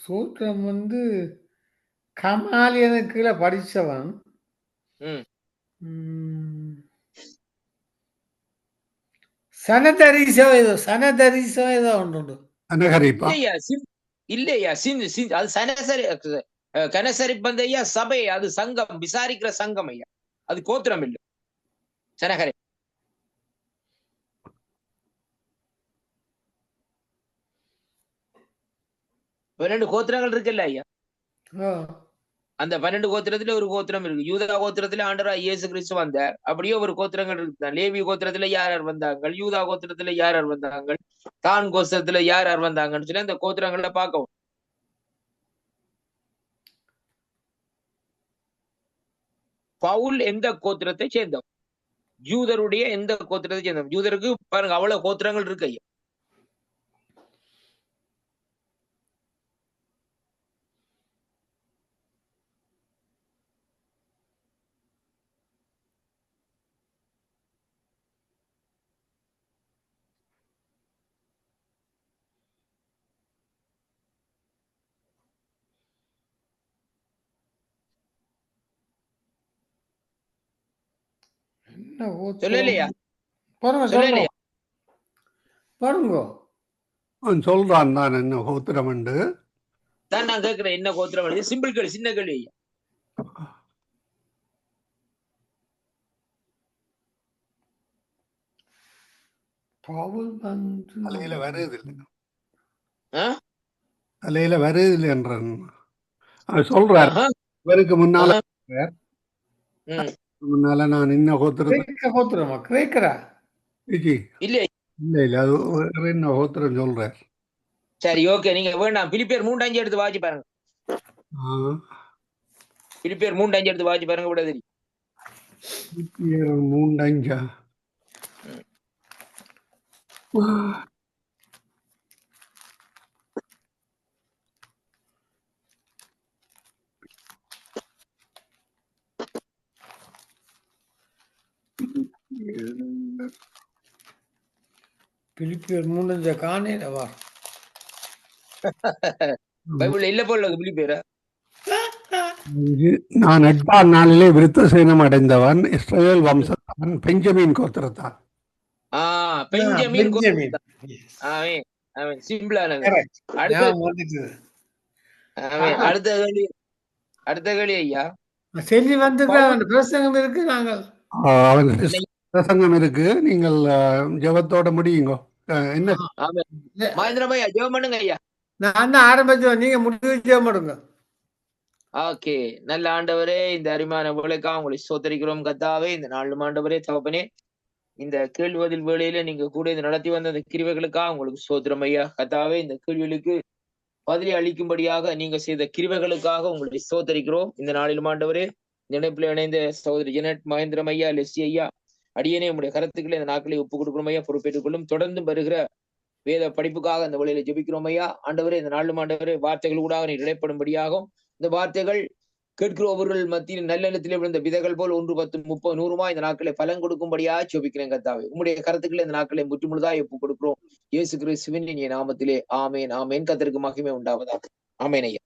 சூத்திரம் வந்து கமாலியனுக்கு கீழே படிச்சவன். ம். சனதரிசோ ஏதோ ஒன்று. அனகரிப்பா இல்லையா அது சனசரி கனசரிப்பந்தையா சபை, அது சங்கம், விசாரிக்கிற சங்கம் ஐயா, அது கோத்திரம் இல்லை. சனகரை 12 கோத்திரங்கள் இருக்குல்ல ஐயா. அந்த 12 கோத்திரத்துல ஒரு கோத்திரம் இருக்கு. யூதா கோத்திரத்துல ஆண்டவராய் இயேசு கிறிஸ்து வந்தார். அப்படியே ஒரு கோத்திரங்கள் இருக்குதான். லேவி கோத்திரத்துல யார் யார் வந்தாங்க, யூதா கோத்திரத்துல யார் யார் வந்தாங்க, தான் கோத்திரத்துல யார் யார் வந்தாங்கன்னு சொல்லி அந்த கோத்திரங்களை பார்க்கவும். பவுல் எந்த கோத்திரத்தை சேர்ந்தவன்? யூதருடைய எந்த கோத்திரத்தை சேர்ந்தவன்? யூதருக்கு பாருங்க அவ்வளவு கோத்திரங்கள் இருக்கு ஐயா. சொல்லலையா? சொல்லலையா? அவன் சொல்றான் தான் என்ன கோத்திரம் உண்டு தான் நான் கேட்கிறேன், என்ன கோத்திரம்? சிம்பிள் கேள்வி, சின்ன கேள்வி ஐயா. தலையில வருது இல்லை, ஆ? தலையில வருது இல்லை என்றான். அவன் சொல்றார் ஆஹா. இவருக்கு முன்னால ம். முன்னால நான் இன்ன கோத்திரத்தை இல்ல இல்ல இல்ல அது வேற என்ன கோத்திரம் சொல்றார். சரி, ஓகே, நீங்க வேண்டாம். பிலிப்பியர் 3:5 எடுத்து வாசி பாருங்க. பிலிப்பியர் 3:5 எடுத்து வாசி பாருங்க, விட தெரியும். 3:5 பிலிப்பியர் 3:5 காணேடவா? பைபிள்ல இல்ல போல பிலிப்பியர். நான் 8ஆம் நாளிலே விருத்த சேனம் அடைந்தவன், இஸ்ரவேல் வம்சத்தவன், பெஞ்சமின் கோத்திரத்தான். பெஞ்சமின் சிம்பிளானது. அடுத்த கேள்வி ஐயா. செய்தி வந்து பிரசங்கம் இருக்கு, நாங்கள் அவன் பிரசங்கம் இருக்கு, நீங்கள் ஜெபத்தோட முடியுங்க. என்ன மகேந்திரம் ஐயா ஜெபம் பண்ணுங்க ஐயா. நான் தான் ஆரம்பிச்சோம், நீங்க முடிவு ஜெபம் பண்ணுங்க. ஓகே, நல்ல ஆண்டவரே, இந்த அருமையான வேலைக்காக உங்களை ஸ்தோத்திரிக்கிறோம் கர்த்தாவே. இந்த 4 ஆண்டவரே தகப்பனே, இந்த கேள்வி பதில் வேளையில நீங்க கூட இந்த நடத்தி வந்த அந்த கிருபைகளுக்காக உங்களுக்கு ஸ்தோத்திரம் ஐயா கர்த்தாவே. இந்த கேள்விகளுக்கு பதிலை அளிக்கும்படியாக நீங்க செய்த கிருபைகளுக்காக உங்களை ஸ்தோத்திரிக்கிறோம். இந்த நாளிலும் ஆண்டவரே, இந்த இணைப்பில் இணைந்த சகோதரி ஜெனட், மகேந்திரம் ஐயா, லெஸ்ஸி ஐயா, அடியனே உங்களுடைய கருத்துக்களை இந்த நாட்களை ஒப்புக் கொடுக்கிறோம் ஐயா, பொறுப்பேற்றுக் கொள்ளும். தொடர்ந்து வருகிற வேத படிப்புக்காக இந்த வழியில ஜெபிக்கிறோம் ஐயா. ஆண்டவரே, இந்த நாளும் ஆண்டவரே வார்த்தைகள் கூட நீர் இடைப்படும்படியாகும். இந்த வார்த்தைகள் கேட்கிறவர்கள் மத்தியில் நல்லெண்ணத்திலே விழுந்த விதைகள் போல் 1, 10, 30, 100 இந்த நாட்களை பலன் கொடுக்கும்படியா ஜெபிக்கிறேன் கர்த்தாவே. உங்களுடைய கருத்துக்களை இந்த நாட்களை முற்றுமுழுதாக ஒப்புக் கொடுக்கிறோம் இயேசு கிறிஸ்துவின் நாமத்திலே. ஆமேன் ஆமேன். கர்த்தருக்கு மகிமை உண்டாவதாக. ஆமேன் ஐயா.